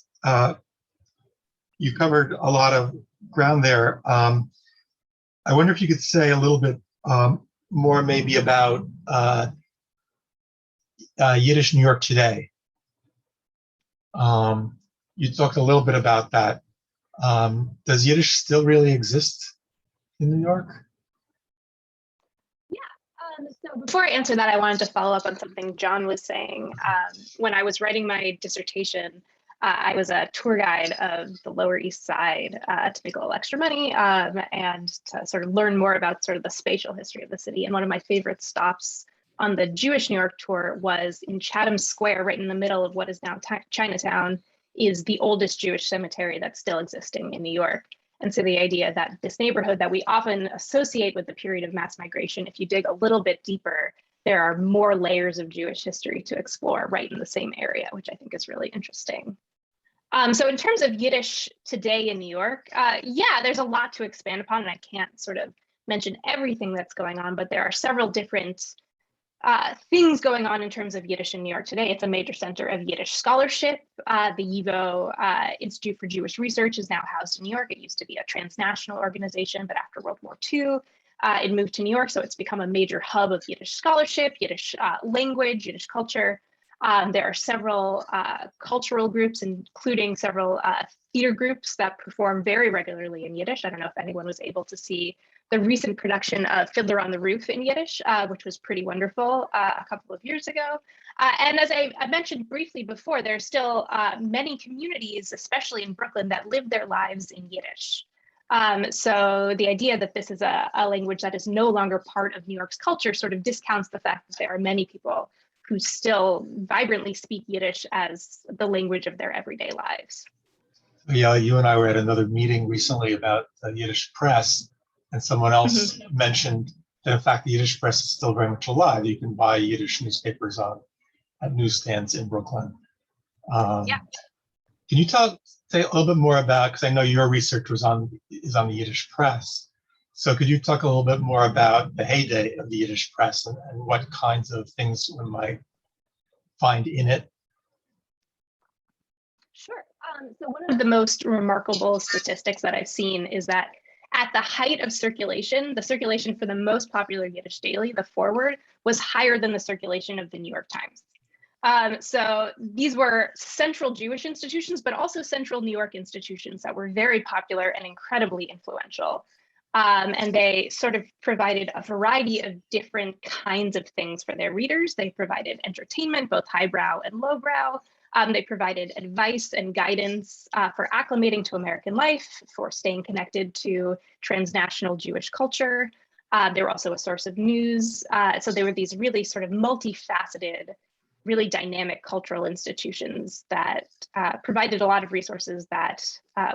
you covered a lot of ground there. I wonder if you could say a little bit more maybe about Yiddish New York today. You talked a little bit about that. Does Yiddish still really exist in New York? So before I answer that, I wanted to follow up on something John was saying. When I was writing my dissertation, I was a tour guide of the Lower East Side to make a little extra money and to sort of learn more about sort of the spatial history of the city. And one of my favorite stops on the Jewish New York tour was in Chatham Square, right in the middle of what is now Chinatown, is the oldest Jewish cemetery that's still existing in New York. And so the idea that this neighborhood that we often associate with the period of mass migration, if you dig a little bit deeper, there are more layers of Jewish history to explore right in the same area, which I think is really interesting. So in terms of Yiddish today in New York, yeah, there's a lot to expand upon, and I can't sort of mention everything that's going on, but there are several different things going on in terms of Yiddish in New York today. It's a major center of Yiddish scholarship. The YIVO Institute for Jewish Research is now housed in New York. It used to be a transnational organization, but after World War II, it moved to New York. So it's become a major hub of Yiddish scholarship, Yiddish language, Yiddish culture. There are several cultural groups, including several theater groups that perform very regularly in Yiddish. I don't know if anyone was able to see the recent production of Fiddler on the Roof in Yiddish, which was pretty wonderful a couple of years ago. And as I mentioned briefly before, there's still many communities, especially in Brooklyn, that live their lives in Yiddish. So the idea that this is a language that is no longer part of New York's culture sort of discounts the fact that there are many people who still vibrantly speak Yiddish as the language of their everyday lives. Yeah, you and I were at another meeting recently about the Yiddish press, and someone else mentioned that in fact the Yiddish press is still very much alive. You can buy Yiddish newspapers at newsstands in Brooklyn. Yeah. Can you say a little bit more about, because I know your research is on the Yiddish press. So could you talk a little bit more about the heyday of the Yiddish press and what kinds of things one might find in it? Sure. So one of the most remarkable statistics that I've seen is that at the height of circulation, the circulation for the most popular Yiddish daily, the Forward, was higher than the circulation of the New York Times. So these were central Jewish institutions, but also central New York institutions that were very popular and incredibly influential. And they sort of provided a variety of different kinds of things for their readers. They provided entertainment, both highbrow and lowbrow. They provided advice and guidance for acclimating to American life, for staying connected to transnational Jewish culture. They were also a source of news. So they were these really sort of multifaceted, really dynamic cultural institutions that provided a lot of resources that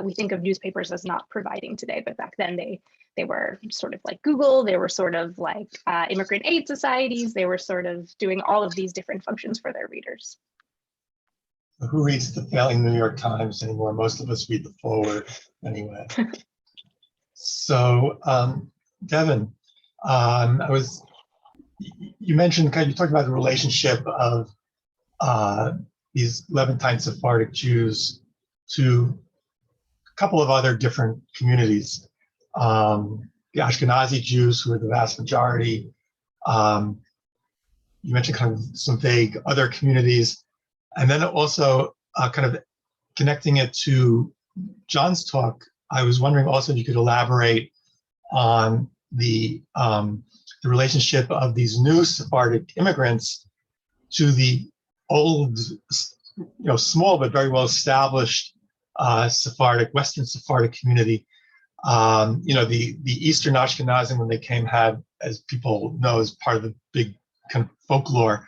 we think of newspapers as not providing today. But back then they were sort of like Google, they were sort of like immigrant aid societies, they were sort of doing all of these different functions for their readers. Who reads the failing New York Times anymore? Most of us read the Forward anyway. So, Devin, you mentioned you talked about the relationship of these Levantine Sephardic Jews to a couple of other different communities. The Ashkenazi Jews, who are the vast majority. You mentioned kind of some vague other communities. And then also kind of connecting it to John's talk, I was wondering also if you could elaborate on the relationship of these new Sephardic immigrants to the old, small but very well established Western Sephardic community. The Eastern Ashkenazim, when they came, had, as people know, as part of the big kind of folklore,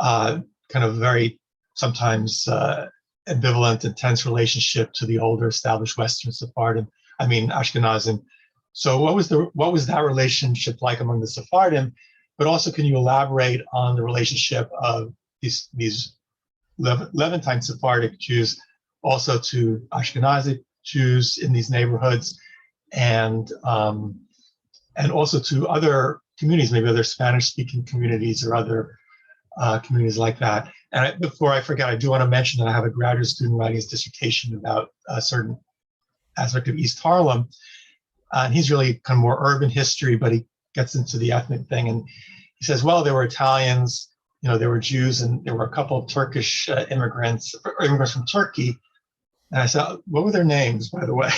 kind of very sometimes ambivalent, intense relationship to the older established Western Sephardim, Ashkenazim. So what was that relationship like among the Sephardim? But also, can you elaborate on the relationship of these Levantine Sephardic Jews also to Ashkenazi Jews in these neighborhoods, and also to other communities, maybe other Spanish-speaking communities or other communities like that. And before I forget, I do want to mention that I have a graduate student writing his dissertation about a certain aspect of East Harlem. And he's really kind of more urban history, but he gets into the ethnic thing. And he says, well, there were Italians, there were Jews, and there were a couple of Turkish immigrants from Turkey. And I said, what were their names, by the way?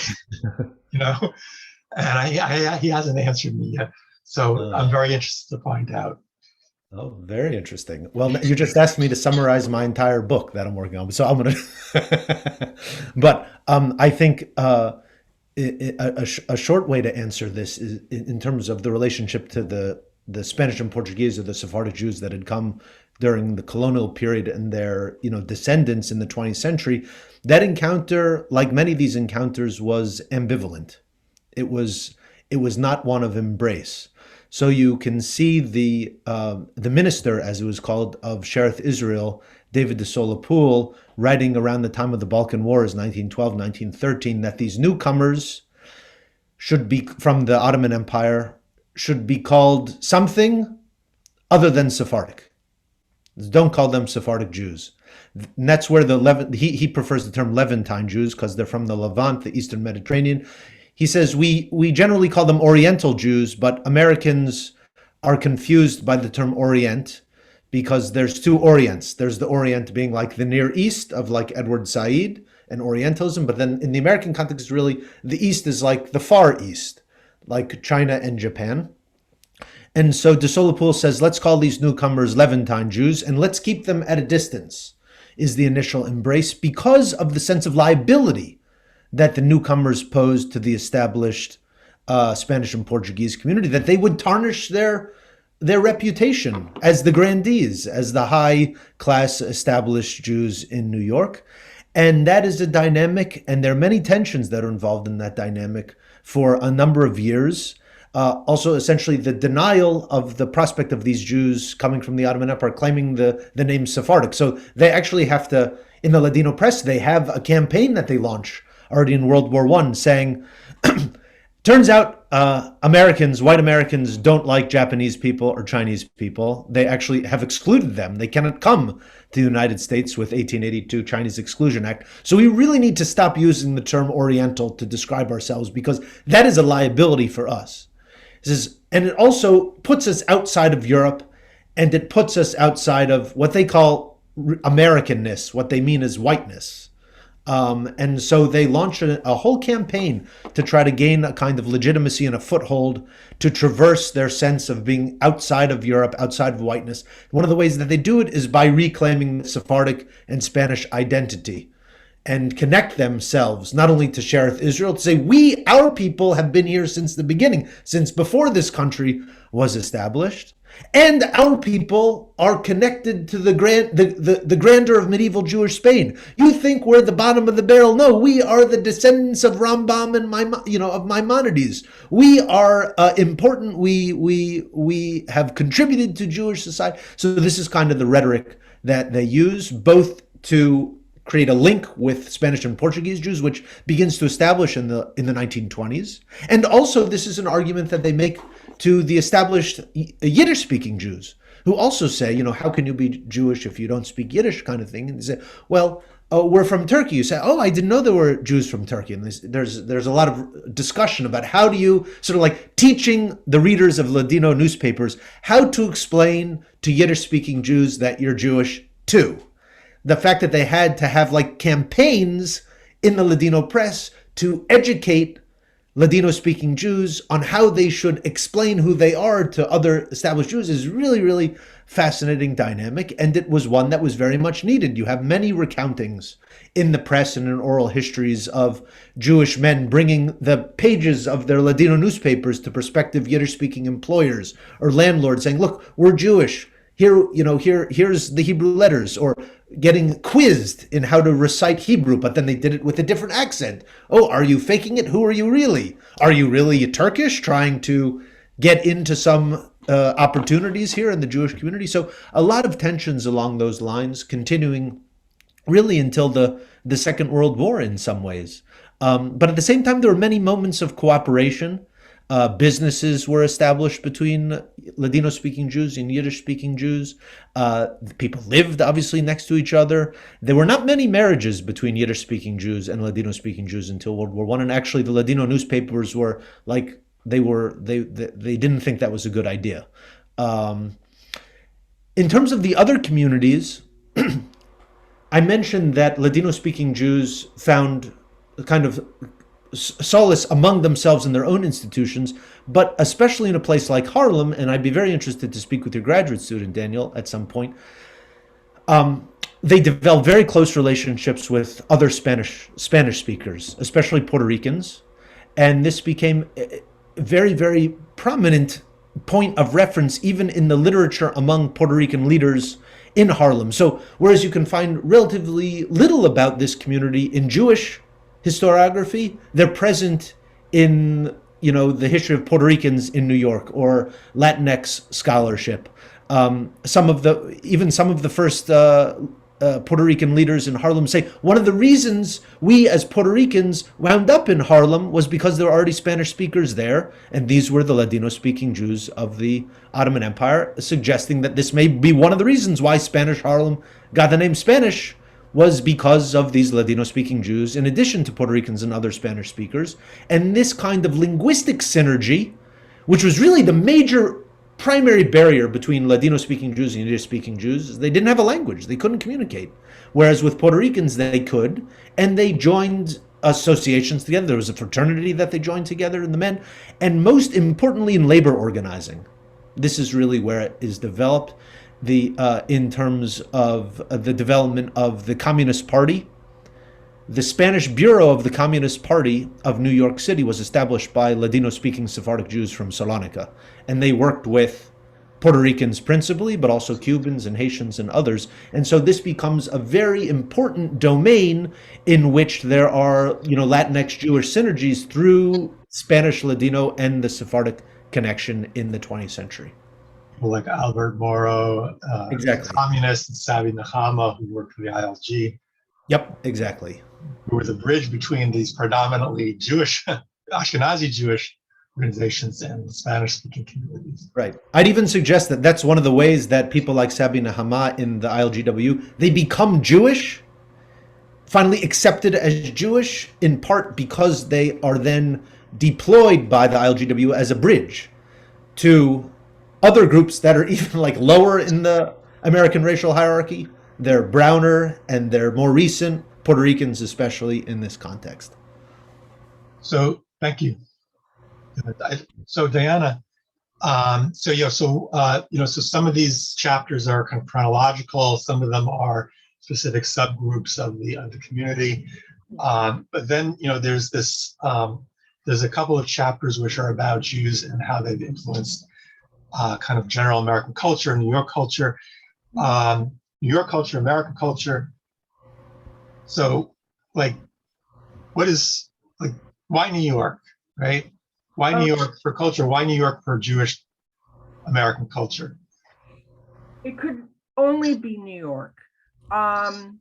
And he hasn't answered me yet. So I'm very interested to find out. Oh, very interesting. Well, you just asked me to summarize my entire book that I'm working on, so I'm going to. But I think a short way to answer this is in terms of the relationship to the Spanish and Portuguese, or the Sephardic Jews that had come during the colonial period and their descendants in the 20th century. That encounter, like many of these encounters, was ambivalent. It was not one of embrace. So you can see the minister, as it was called, of Shereth Israel, David de Solapool, writing around the time of the Balkan Wars, 1912, 1913, that these newcomers should be from the Ottoman Empire should be called something other than Sephardic. Don't call them Sephardic Jews. And that's where he prefers the term Levantine Jews because they're from the Levant, the Eastern Mediterranean. He says we generally call them Oriental Jews, but Americans are confused by the term Orient because there's two Orients. There's the Orient being like the Near East of like Edward Said and Orientalism, but then in the American context, really the East is like the Far East, like China and Japan. And so de Solapool says, let's call these newcomers Levantine Jews and let's keep them at a distance, is the initial embrace, because of the sense of liability that the newcomers posed to the established Spanish and Portuguese community, that they would tarnish their reputation as the grandees, as the high-class established Jews in New York. And that is a dynamic, and there are many tensions that are involved in that dynamic for a number of years. Also, essentially, the denial of the prospect of these Jews coming from the Ottoman Empire, claiming the name Sephardic. So they actually have to, in the Ladino press, they have a campaign that they launch already in World War I saying, turns out Americans, white Americans, don't like Japanese people or Chinese people. They actually have excluded them. They cannot come to the United States with 1882 Chinese Exclusion Act. So we really need to stop using the term Oriental to describe ourselves, because that is a liability for us. And it also puts us outside of Europe, and it puts us outside of what they call Americanness. What they mean is whiteness. And so they launched a whole campaign to try to gain a kind of legitimacy and a foothold to traverse their sense of being outside of Europe, outside of whiteness. One of the ways that they do it is by reclaiming Sephardic and Spanish identity and connect themselves not only to Shereth Israel, to say, our people have been here since the beginning, since before this country was established. And our people are connected to the grandeur of medieval Jewish Spain. You think we're the bottom of the barrel? No, we are the descendants of Rambam and of Maimonides. We are important. We have contributed to Jewish society. So this is kind of the rhetoric that they use, both to create a link with Spanish and Portuguese Jews, which begins to establish in the 1920s, and also this is an argument that they make to the established Yiddish-speaking Jews, who also say, how can you be Jewish if you don't speak Yiddish, kind of thing. And they say, well, we're from Turkey. You say, oh, I didn't know there were Jews from Turkey. And there's a lot of discussion about how do you sort of like teaching the readers of Ladino newspapers how to explain to Yiddish-speaking Jews that you're Jewish too. The fact that they had to have like campaigns in the Ladino press to educate Ladino-speaking Jews on how they should explain who they are to other established Jews is really, really fascinating dynamic, and it was one that was very much needed. You have many recountings in the press and in oral histories of Jewish men bringing the pages of their Ladino newspapers to prospective Yiddish-speaking employers or landlords saying, look, we're Jewish. Here's the Hebrew letters, or getting quizzed in how to recite Hebrew, but then they did it with a different accent. Oh, are you faking it? Who are you really? Are you really Turkish, trying to get into some opportunities here in the Jewish community? So a lot of tensions along those lines, continuing really until the Second World War in some ways. But at the same time, there were many moments of cooperation. Businesses were established between Ladino-speaking Jews and Yiddish-speaking Jews. People lived obviously next to each other. There were not many marriages between Yiddish-speaking Jews and Ladino-speaking Jews until World War I. And actually, the Ladino newspapers were like they didn't think that was a good idea. In terms of the other communities, I mentioned that Ladino-speaking Jews found a kind of solace among themselves in their own institutions, but especially in a place like Harlem, and I'd be very interested to speak with your graduate student, Daniel, at some point, they developed very close relationships with other Spanish speakers, especially Puerto Ricans, and this became a very, very prominent point of reference even in the literature among Puerto Rican leaders in Harlem. So whereas you can find relatively little about this community in Jewish historiography, they're present in the history of Puerto Ricans in New York or Latinx scholarship. Some of the first Puerto Rican leaders in Harlem say one of the reasons we as Puerto Ricans wound up in Harlem was because there were already Spanish speakers there, and these were the Ladino-speaking Jews of the Ottoman Empire, suggesting that this may be one of the reasons why Spanish Harlem got the name Spanish, was because of these Ladino-speaking Jews, in addition to Puerto Ricans and other Spanish speakers. And this kind of linguistic synergy, which was really the major primary barrier between Ladino-speaking Jews and Yiddish-speaking Jews, is they didn't have a language. They couldn't communicate. Whereas with Puerto Ricans, they could, and they joined associations together. There was a fraternity that they joined together in the men, and most importantly in labor organizing. This is really where it is developed. In terms of the development of the Communist Party. The Spanish Bureau of the Communist Party of New York City was established by Ladino-speaking Sephardic Jews from Salonika, and they worked with Puerto Ricans principally, but also Cubans and Haitians and others. And so this becomes a very important domain in which there are, Latinx Jewish synergies through Spanish, Ladino, and the Sephardic connection in the 20th century. People like Albert Morrow, Exactly. communist, and Savi Nechama, who worked for the ILG. Yep, exactly. Who were the bridge between these predominantly Jewish, Ashkenazi Jewish organizations and Spanish-speaking communities. Right. I'd even suggest that that's one of the ways that people like Sabi Nahama in the ILGW, they become Jewish, finally accepted as Jewish, in part because they are then deployed by the ILGW as a bridge to other groups that are even like lower in the American racial hierarchy. They're browner and they're more recent, Puerto Ricans especially in this context. So thank you. So Diana, so some of these chapters are kind of chronological. Some of them are specific subgroups of the community. But then, there's this, there's a couple of chapters which are about Jews and how they've influenced kind of general American culture, New York culture, American culture. So, like, why New York, right? Why New York for culture? Why New York for Jewish American culture? It could only be New York. I'm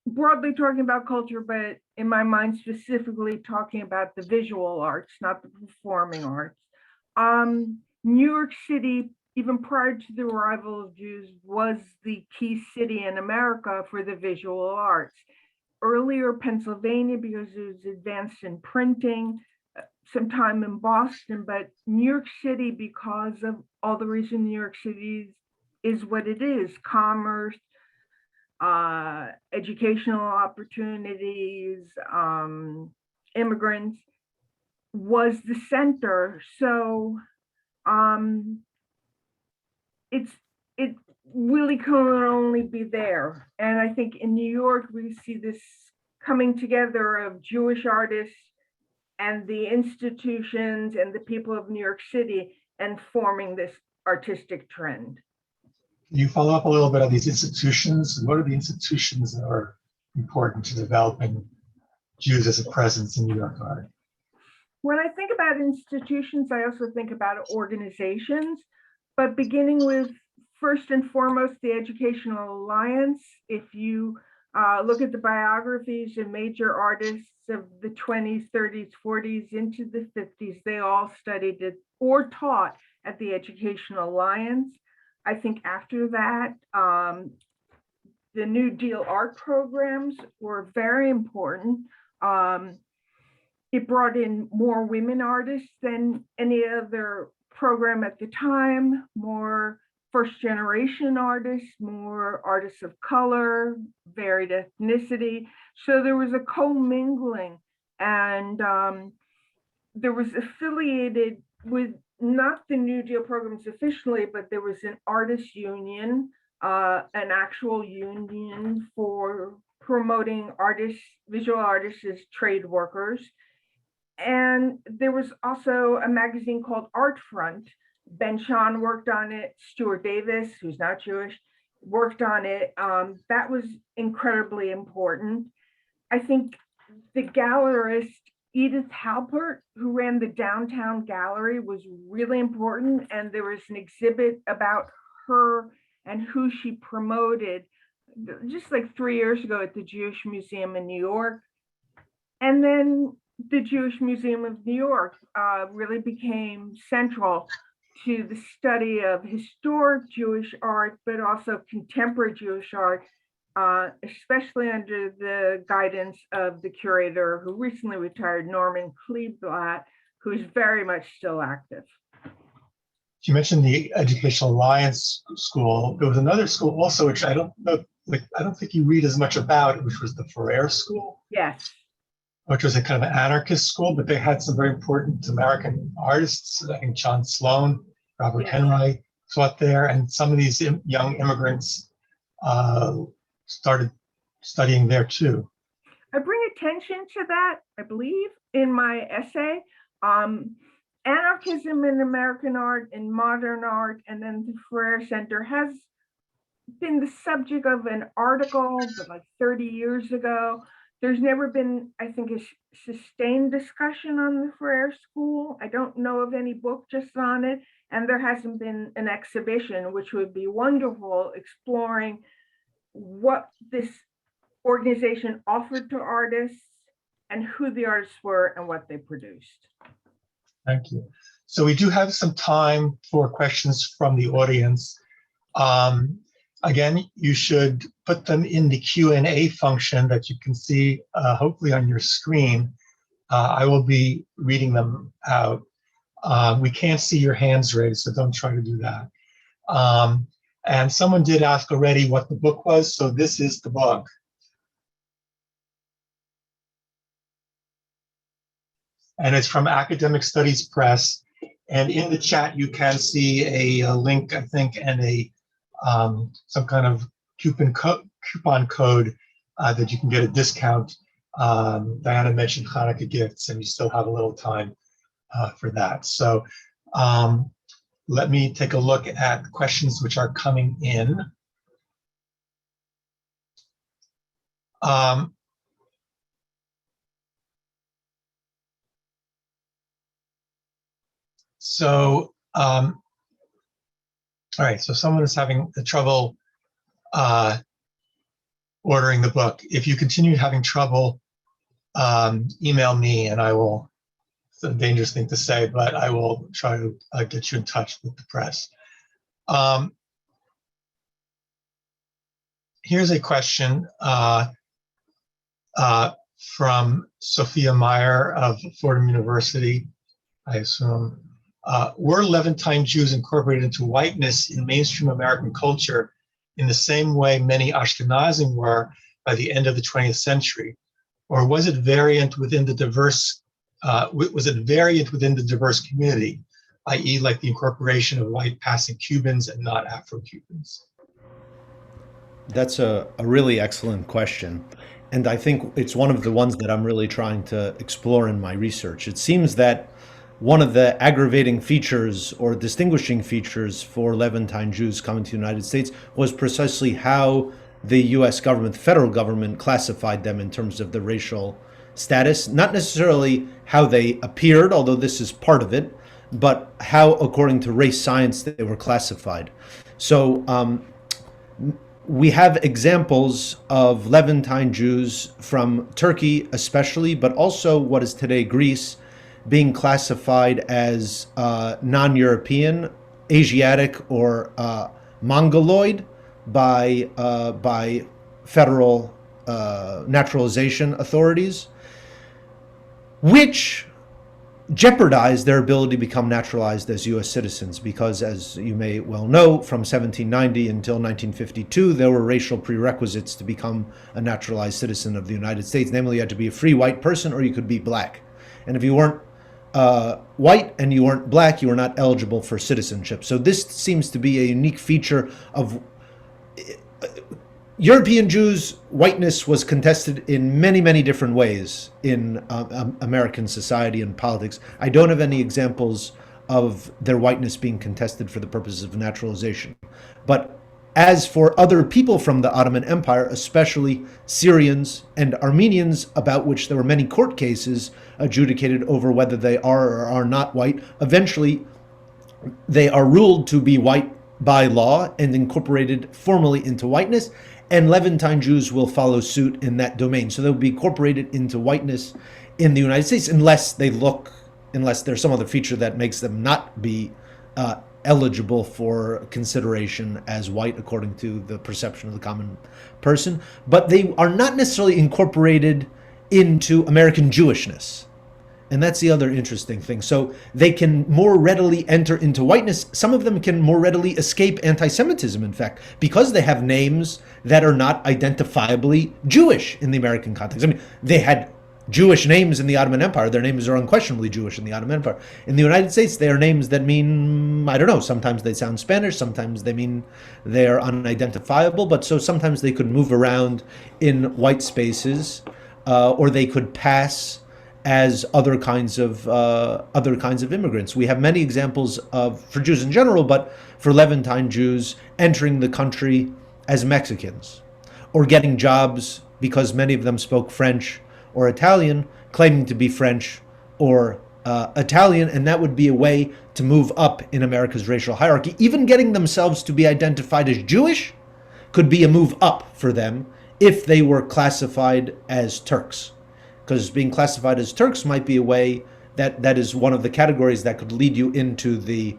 broadly talking about culture, but in my mind, specifically talking about the visual arts, not the performing arts. New York City, even prior to the arrival of Jews, was the key city in America for the visual arts. Earlier, Pennsylvania, because it was advanced in printing, some time in Boston, but New York City, because of all the reason New York City is what it is, commerce, educational opportunities, immigrants, was the center. So it really can only be there. And I think in New York, we see this coming together of Jewish artists and the institutions and the people of New York City and forming this artistic trend. Can you follow up a little bit on these institutions? What are the institutions that are important to developing Jews as a presence in New York art? When I think about institutions, I also think about organizations, but beginning with first and foremost, the Educational Alliance. If you look at the biographies of major artists of the 20s, 30s, 40s into the 50s, they all studied it or taught at the Educational Alliance. I think after that, the New Deal art programs were very important. It brought in more women artists than any other program at the time, more first generation artists, more artists of color, varied ethnicity. So there was a commingling, and there was affiliated with not the New Deal programs officially, but there was an artists union, an actual union for promoting artists, visual artists as trade workers. And there was also a magazine called Art Front. Ben Shahn worked on it. Stuart Davis, who's not Jewish, worked on it. That was incredibly important. I think the gallerist Edith Halpert, who ran the downtown gallery, was really important. And there was an exhibit about her and who she promoted just like 3 years ago at the Jewish Museum in New York. And then the Jewish Museum of New York really became central to the study of historic Jewish art, but also contemporary Jewish art, especially under the guidance of the curator who recently retired, Norman Kleeblatt, who's very much still active. You mentioned the Educational Alliance School. There was another school also, which I don't know, I don't think you read as much about, which was the Ferrer School. Yes. Which was a kind of an anarchist school, but they had some very important American artists. I think John Sloan, Robert Henright taught there, and some of these young immigrants started studying there too. I bring attention to that, I believe, in my essay. Anarchism in American art and modern art, and then the Ferrer Center has been the subject of an article, but like 30 years ago. There's never been, I think, a sustained discussion on the Ferrer School. I don't know of any book just on it, and there hasn't been an exhibition, which would be wonderful, exploring what this organization offered to artists and who the artists were and what they produced. Thank you. So we do have some time for questions from the audience. Again, you should put them in the Q&A function that you can see hopefully on your screen. I will be reading them out. We can't see your hands raised, so don't try to do that. And someone did ask already what the book was, so this is the book. And it's from Academic Studies Press. And in the chat, you can see a link, I think, and a some kind of coupon code that you can get a discount. Diana mentioned Hanukkah gifts, and you still have a little time for that. So let me take a look at questions which are coming in. All right, so someone is having trouble ordering the book. If you continue having trouble, email me and I will, it's a dangerous thing to say, but I will try to get you in touch with the press. Here's a question from Sophia Meyer of Fordham University, I assume. Were Levantine Jews incorporated into whiteness in mainstream American culture in the same way many Ashkenazim were by the end of the 20th century? Or was it variant within the diverse community, i.e. like the incorporation of white passing Cubans and not Afro-Cubans? That's a really excellent question. And I think it's one of the ones that I'm really trying to explore in my research. It seems that one of the aggravating features or distinguishing features for Levantine Jews coming to the United States was precisely how the US government, the federal government, classified them in terms of the racial status, not necessarily how they appeared, although this is part of it, but how, according to race science, they were classified. So we have examples of Levantine Jews from Turkey especially, but also what is today Greece, being classified as non-European, Asiatic, or Mongoloid by federal naturalization authorities, which jeopardized their ability to become naturalized as U.S. citizens, because, as you may well know, from 1790 until 1952, there were racial prerequisites to become a naturalized citizen of the United States. Namely, you had to be a free white person or you could be black. And if you weren't white and you weren't black, you were not eligible for citizenship. So this seems to be a unique feature of European Jews. Whiteness was contested in many, many different ways in American society and politics. I don't have any examples of their whiteness being contested for the purposes of naturalization. But as for other people from the Ottoman Empire, especially Syrians and Armenians, about which there were many court cases adjudicated over whether they are or are not white, eventually they are ruled to be white by law and incorporated formally into whiteness, and Levantine Jews will follow suit in that domain. So they'll be incorporated into whiteness in the United States unless there's some other feature that makes them not be eligible for consideration as white according to the perception of the common person. But they are not necessarily incorporated into American Jewishness. And that's the other interesting thing. So they can more readily enter into whiteness. Some of them can more readily escape anti-Semitism, in fact, because they have names that are not identifiably Jewish in the American context. I mean, they had Jewish names in the Ottoman Empire. Their names are unquestionably Jewish in the Ottoman Empire. In the United States, they are names that mean, I don't know, sometimes they sound Spanish, sometimes they mean they're unidentifiable, but so sometimes they could move around in white spaces, or they could pass as other kinds of immigrants. We have many examples of, for Jews in general, but for Levantine Jews entering the country as Mexicans, or getting jobs because many of them spoke French or Italian, claiming to be French or Italian, and that would be a way to move up in America's racial hierarchy. Even getting themselves to be identified as Jewish could be a move up for them if they were classified as Turks. because being classified as Turks might be a way that is one of the categories that could lead you into the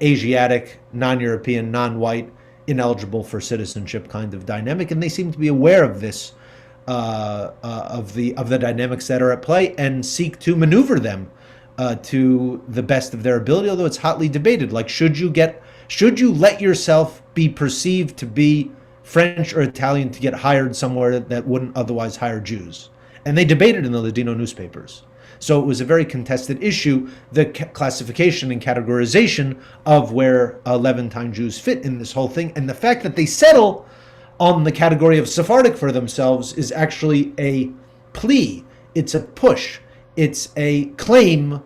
Asiatic, non-European, non-white, ineligible for citizenship kind of dynamic, and they seem to be aware of this, of the dynamics that are at play, and seek to maneuver them to the best of their ability. Although it's hotly debated, like should you let yourself be perceived to be French or Italian to get hired somewhere that wouldn't otherwise hire Jews? And they debated in the Ladino newspapers. So it was a very contested issue, the classification and categorization of where Levantine Jews fit in this whole thing. And the fact that they settle on the category of Sephardic for themselves is actually a plea. It's a push. It's a claim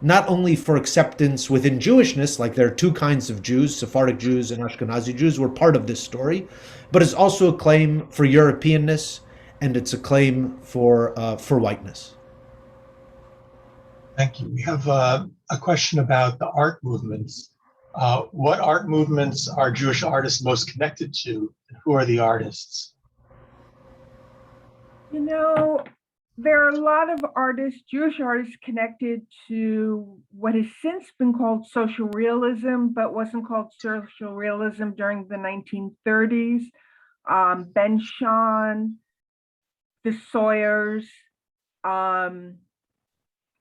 not only for acceptance within Jewishness, like there are two kinds of Jews, Sephardic Jews and Ashkenazi Jews were part of this story, but it's also a claim for Europeanness, and it's a claim for whiteness. Thank you. We have a question about the art movements. What art movements are Jewish artists most connected to? And who are the artists? You know, there are a lot of artists, Jewish artists, connected to what has since been called social realism, but wasn't called social realism during the 1930s. Ben Shahn, the Soyers,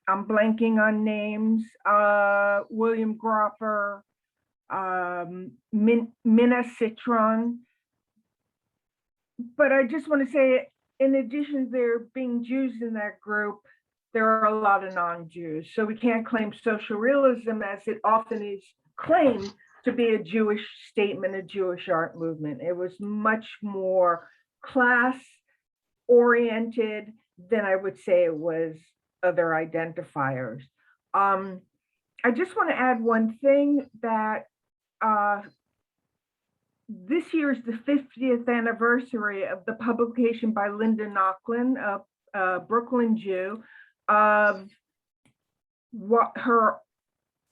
I'm blanking on names, William Gropper, Minna Citron. But I just want to say, in addition to there being Jews in that group, there are a lot of non-Jews. So we can't claim social realism as it often is claimed to be a Jewish statement, a Jewish art movement. It was much more class-oriented than I would say it was other identifiers. I just want to add one thing, that this year is the 50th anniversary of the publication by Linda Nochlin, a Brooklyn Jew, of what her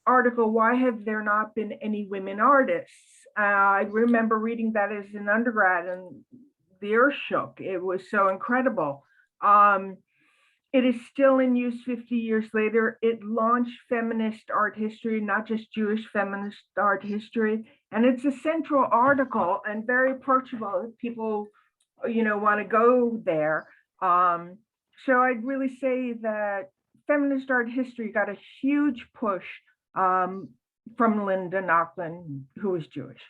article, "Why Have There Not Been Any Women Artists?" I remember reading that as an undergrad, and the earth shook. It was so incredible. It is still in use 50 years later. It launched feminist art history, not just Jewish feminist art history. And it's a central article and very approachable if people, want to go there. So I'd really say that feminist art history got a huge push from Linda Nochlin, who is Jewish.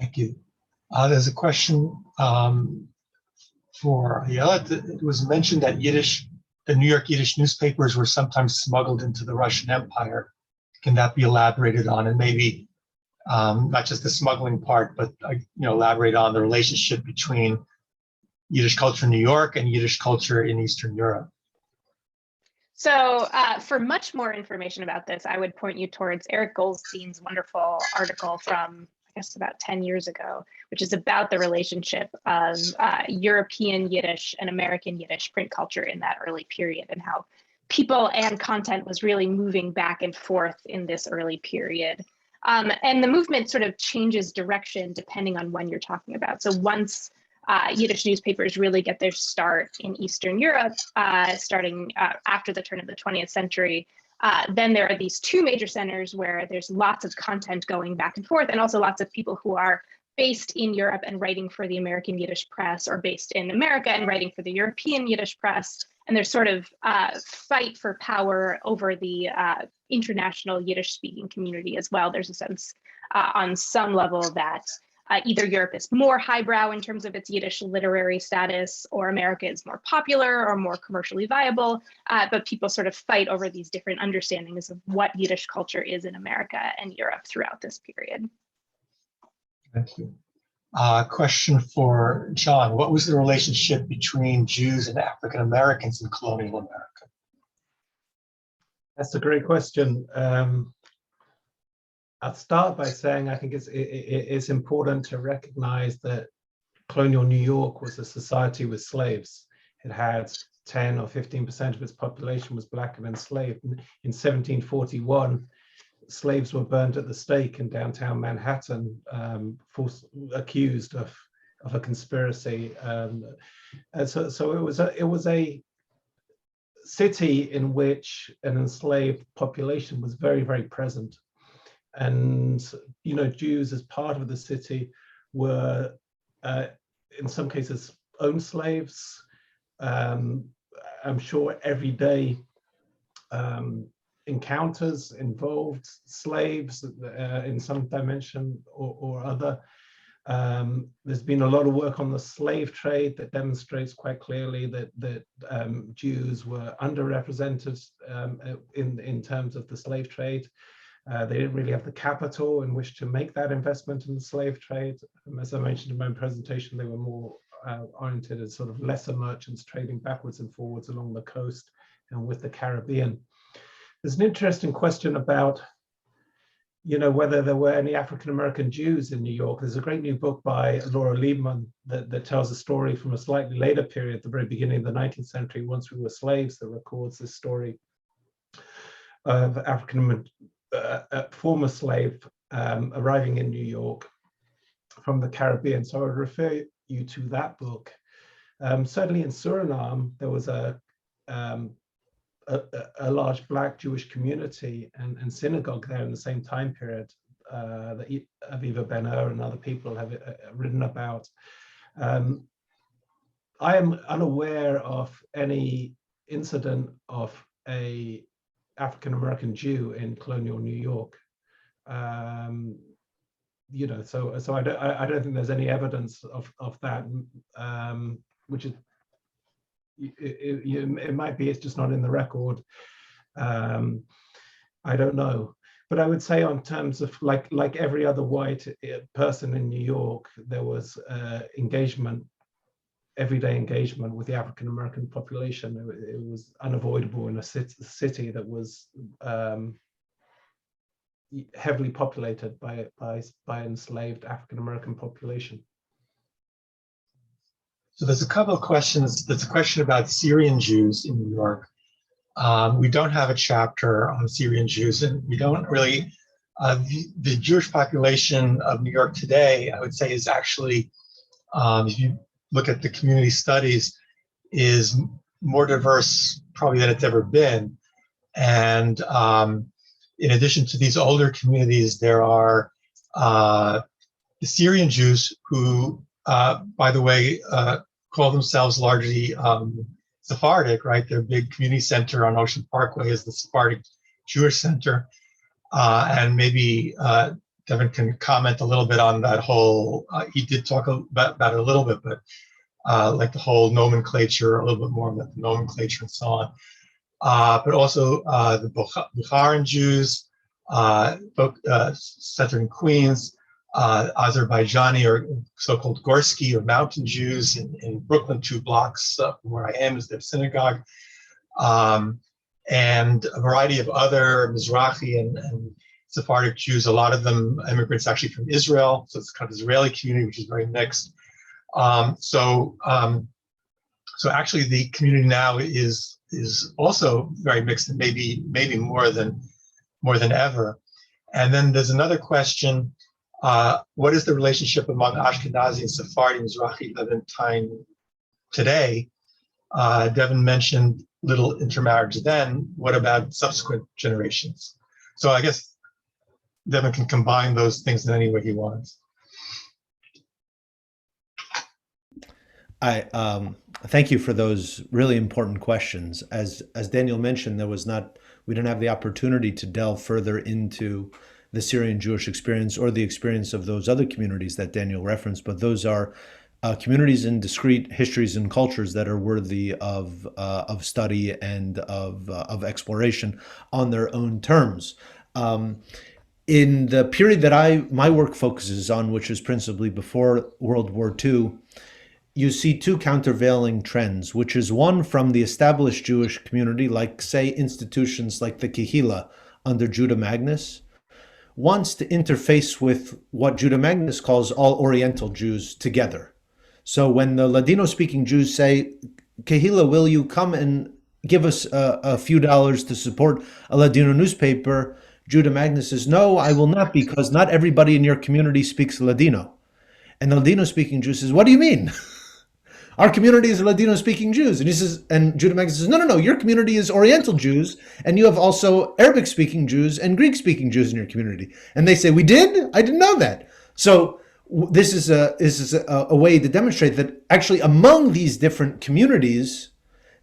Thank you. There's a question for Ayelet. It was mentioned that the New York Yiddish newspapers were sometimes smuggled into the Russian Empire. Can that be elaborated on? And maybe not just the smuggling part, but elaborate on the relationship between Yiddish culture in New York and Yiddish culture in Eastern Europe. So for much more information about this, I would point you towards Eric Goldstein's wonderful article from, I guess, about 10 years ago, which is about the relationship of European Yiddish and American Yiddish print culture in that early period, and how people and content was really moving back and forth in this early period. And the movement sort of changes direction depending on when you're talking about. So once Yiddish newspapers really get their start in Eastern Europe, starting after the turn of the 20th century, then there are these two major centers where there's lots of content going back and forth, and also lots of people who are based in Europe and writing for the American Yiddish press, or based in America and writing for the European Yiddish press. And there's sort of fight for power over the international Yiddish speaking community as well. There's a sense on some level that either Europe is more highbrow in terms of its Yiddish literary status, or America is more popular or more commercially viable, but people sort of fight over these different understandings of what Yiddish culture is in America and Europe throughout this period. Thank you. Question for John. What was the relationship between Jews and African Americans in colonial America? That's a great question. I'll start by saying I think it's important to recognize that colonial New York was a society with slaves. It had 10 or 15% of its population was Black and enslaved. In 1741, slaves were burned at the stake in downtown Manhattan, accused of of a conspiracy. And so it was a city in which an enslaved population was very, very present. And, you know, Jews as part of the city were, in some cases, owned slaves. I'm sure everyday encounters involved slaves in some dimension or other. There's been a lot of work on the slave trade that demonstrates quite clearly that Jews were underrepresented in terms of the slave trade. They didn't really have the capital in which to make that investment in the slave trade. As I mentioned in my presentation, they were more oriented as sort of lesser merchants trading backwards and forwards along the coast and with the Caribbean. There's an interesting question about, you know, whether there were any African-American Jews in New York. There's a great new book by Laura Liebman that tells a story from a slightly later period, the very beginning of the 19th century, once we were slaves, that records this story of former slave arriving in New York from the Caribbean. So I would refer you to that book. Certainly in Suriname, there was a large Black Jewish community and synagogue there in the same time period that Aviva Ben-Hur and other people have written about. I am unaware of any incident of a African-American Jew in colonial New York. You know, so I don't think there's any evidence of that, which is, it might be it's just not in the record. I don't know, but I would say on terms of like every other white person in New York, there was engagement, everyday engagement with the African American population. It was unavoidable in a city that was heavily populated by enslaved African American population. So there's a couple of questions. There's a question about Syrian Jews in New York. We don't have a chapter on Syrian Jews, and we don't really, the Jewish population of New York today, I would say, is actually, if you look at the community studies, is more diverse probably than it's ever been. And in addition to these older communities, there are the Syrian Jews who, by the way, call themselves largely Sephardic, right? Their big community center on Ocean Parkway is the Sephardic Jewish Center. And maybe Devin can comment a little bit on that whole, he did talk about it a little bit, but like the whole nomenclature, a little bit more about the nomenclature and so on. But also the Bukharan Jews, centered in Queens, Azerbaijani or so-called Gorsky or mountain Jews in Brooklyn, 2 blocks from where I am is their synagogue, and a variety of other Mizrahi and Sephardic Jews, a lot of them immigrants actually from Israel, so it's kind of Israeli community, which is very mixed. So actually the community now is also very mixed, and maybe more than ever. And then there's another question. What is the relationship among Ashkenazi and Sephardi Mizrahi Levantine today? Devin mentioned little intermarriage then. What about subsequent generations? So I guess Devin can combine those things in any way he wants. I thank you for those really important questions. As Daniel mentioned, we didn't have the opportunity to delve further into the Syrian Jewish experience or the experience of those other communities that Daniel referenced, but those are communities and discrete histories and cultures that are worthy of study and of exploration on their own terms. In the period that my work focuses on, which is principally before World War II, you see 2 countervailing trends, which is one from the established Jewish community, like say institutions like the Kehillah under Judah Magnus, wants to interface with what Judah Magnus calls all Oriental Jews together. So when the Ladino-speaking Jews say, Kehillah, will you come and give us a few dollars to support a Ladino newspaper? Judah Magnus says, no, I will not, because not everybody in your community speaks Ladino. And the Ladino-speaking Jew says, what do you mean? Our community is Ladino-speaking Jews. And he says, and Judah Magid says, no, your community is Oriental Jews, and you have also Arabic-speaking Jews and Greek-speaking Jews in your community. And they say, we did? I didn't know that. So this is a way to demonstrate that actually among these different communities,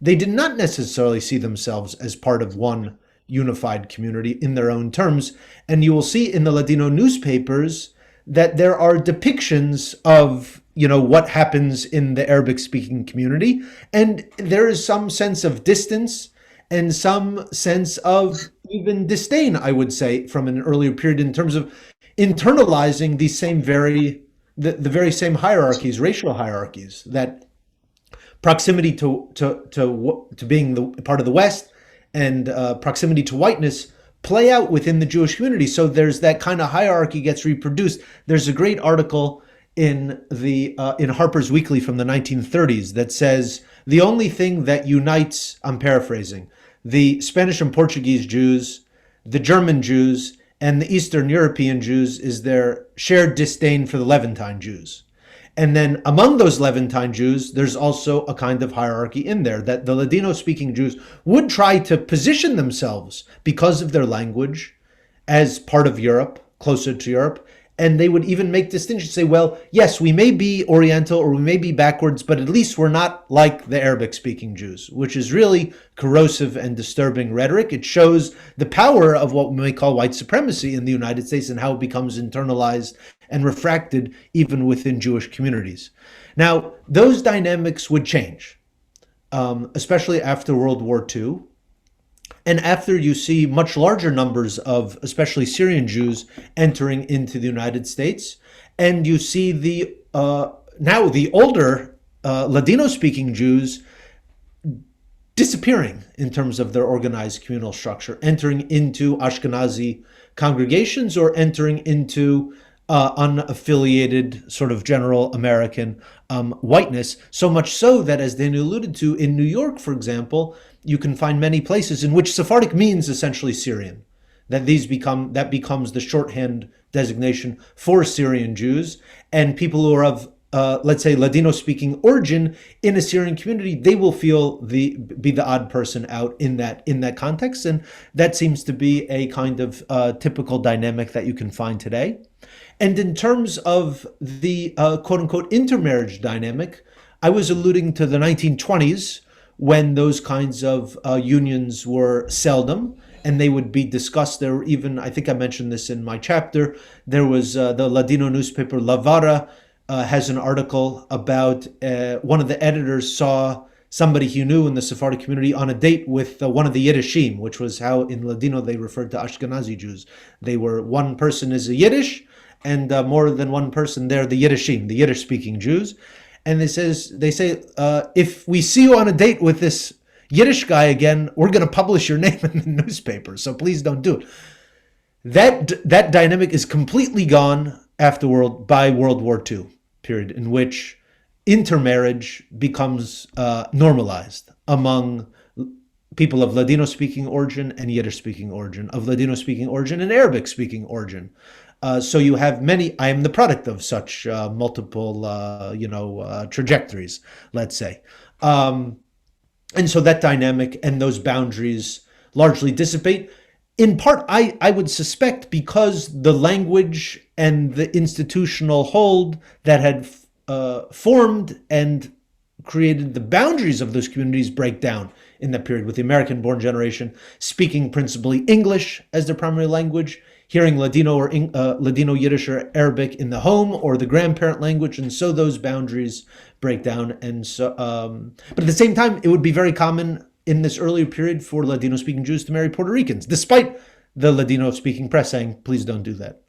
they did not necessarily see themselves as part of one unified community in their own terms. And you will see in the Ladino newspapers that there are depictions of, what happens in the Arabic-speaking community. And there is some sense of distance and some sense of even disdain, I would say, from an earlier period in terms of internalizing these same the very same hierarchies, racial hierarchies, that proximity to being the part of the West and proximity to whiteness play out within the Jewish community. So there's that kind of hierarchy gets reproduced. There's a great article in Harper's Weekly from the 1930s that says the only thing that unites, I'm paraphrasing, the Spanish and Portuguese Jews, the German Jews, and the Eastern European Jews is their shared disdain for the Levantine Jews. And then among those Levantine Jews, there's also a kind of hierarchy in there that the Ladino-speaking Jews would try to position themselves because of their language as part of Europe, closer to Europe. And they would even make distinctions, say, well, yes, we may be Oriental or we may be backwards, but at least we're not like the Arabic-speaking Jews, which is really corrosive and disturbing rhetoric. It shows the power of what we may call white supremacy in the United States and how it becomes internalized and refracted even within Jewish communities. Now, those dynamics would change, especially after World War II. And after you see much larger numbers of especially Syrian Jews entering into the United States, and you see now the older Ladino-speaking Jews disappearing in terms of their organized communal structure, entering into Ashkenazi congregations or entering into unaffiliated sort of general American whiteness, so much so that, as Daniel alluded to, in New York, for example, you can find many places in which Sephardic means essentially Syrian, that becomes the shorthand designation for Syrian Jews, and people who are of let's say Ladino-speaking origin in a Syrian community, they will be the odd person out in that context, and that seems to be a kind of typical dynamic that you can find today. And in terms of the quote-unquote intermarriage dynamic, I was alluding to the 1920s when those kinds of unions were seldom, and they would be discussed. There were even, I think I mentioned this in my chapter, there was the Ladino newspaper La Vara has an article about one of the editors saw somebody he knew in the Sephardic community on a date with one of the Yiddishim, which was how in Ladino they referred to Ashkenazi Jews. They were, one person is a Yiddish, and more than one person there, the Yiddishim, the Yiddish-speaking Jews. And they say, if we see you on a date with this Yiddish guy again, we're going to publish your name in the newspaper, so please don't do it. That dynamic is completely gone by World War II, period, in which intermarriage becomes normalized among people of Ladino-speaking origin and Yiddish-speaking origin, of Ladino-speaking origin and Arabic-speaking origin. So you have many, I am the product of such multiple, trajectories, let's say. And so that dynamic and those boundaries largely dissipate. In part, I would suspect because the language and the institutional hold that had formed and created the boundaries of those communities break down in that period, with the American-born generation speaking principally English as their primary language, hearing Ladino or Ladino Yiddish or Arabic in the home or the grandparent language, and so those boundaries break down. And so, but at the same time, it would be very common in this earlier period for Ladino-speaking Jews to marry Puerto Ricans, despite the Ladino-speaking press saying, please don't do that.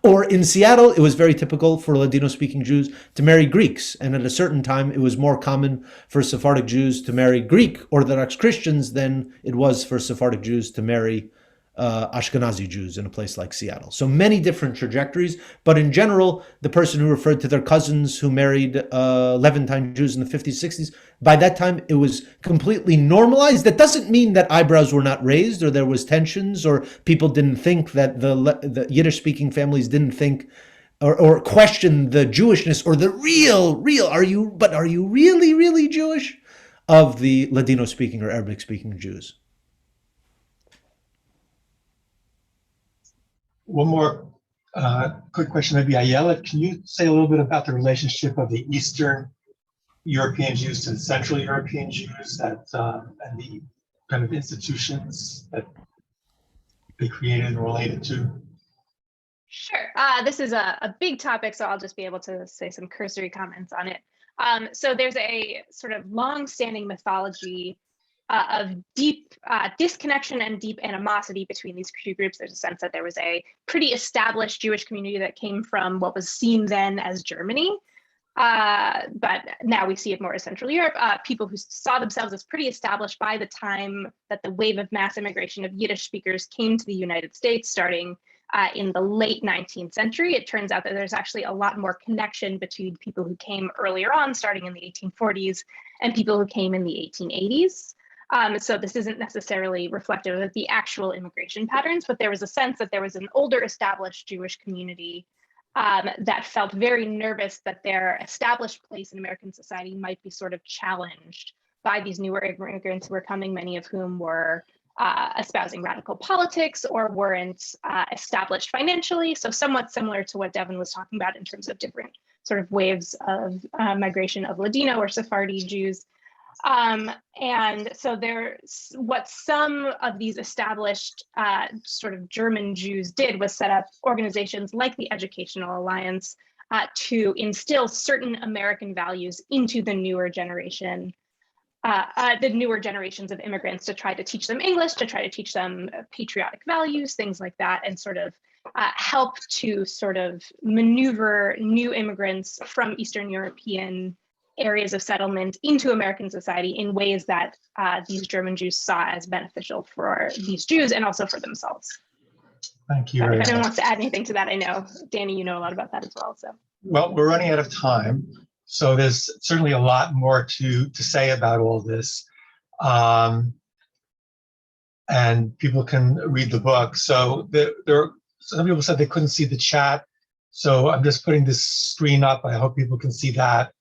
Or in Seattle, it was very typical for Ladino-speaking Jews to marry Greeks. And at a certain time, it was more common for Sephardic Jews to marry Greek Orthodox Christians than it was for Sephardic Jews to marry Ashkenazi Jews in a place like Seattle. So many different trajectories, but in general, the person who referred to their cousins who married Levantine Jews in the 50s, 60s, by that time it was completely normalized. That doesn't mean that eyebrows were not raised or there was tensions or people didn't think that the Yiddish-speaking families didn't think or question the Jewishness or the real, are you really Jewish of the Ladino speaking or Arabic speaking Jews? One more quick question, maybe Ayelet, can you say a little bit about the relationship of the Eastern European Jews to the Central European Jews and the kind of institutions that they created and related to? Sure. This is a big topic, so I'll just be able to say some cursory comments on it. So there's a sort of long-standing mythology of deep disconnection and deep animosity between these two groups. There's a sense that there was a pretty established Jewish community that came from what was seen then as Germany. But now we see it more as Central Europe, people who saw themselves as pretty established by the time that the wave of mass immigration of Yiddish speakers came to the United States, starting in the late 19th century. It turns out that there's actually a lot more connection between people who came earlier on, starting in the 1840s, and people who came in the 1880s. So this isn't necessarily reflective of the actual immigration patterns, but there was a sense that there was an older established Jewish community that felt very nervous that their established place in American society might be sort of challenged by these newer immigrants who were coming, many of whom were espousing radical politics or weren't established financially. So somewhat similar to what Devin was talking about in terms of different sort of waves of migration of Ladino or Sephardi Jews. And so what some of these established sort of German Jews did was set up organizations like the Educational Alliance to instill certain American values into the newer generation, the newer generations of immigrants, to try to teach them English, to try to teach them patriotic values, things like that, and sort of help to sort of maneuver new immigrants from Eastern European areas of settlement into American society in ways that these German Jews saw as beneficial for these Jews and also for themselves. Thank you. If anyone wants to add anything to that, I know, Danny, you know a lot about that as well. So, well, we're running out of time, so there's certainly a lot more to say about all this. And people can read the book. So some people said they couldn't see the chat, so I'm just putting this screen up. I hope people can see that.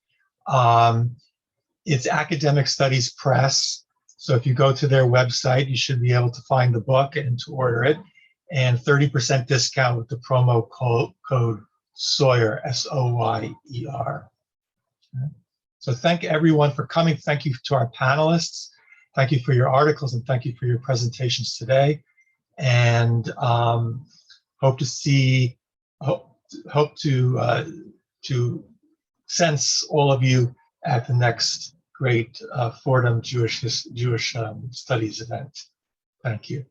It's Academic Studies Press. So if you go to their website, you should be able to find the book and to order it. And 30% discount with the promo code Soyer, S-O-Y-E-R. Okay. So thank everyone for coming. Thank you to our panelists. Thank you for your articles and thank you for your presentations today. And hope to sense all of you at the next great Fordham Jewish Studies event. Thank you.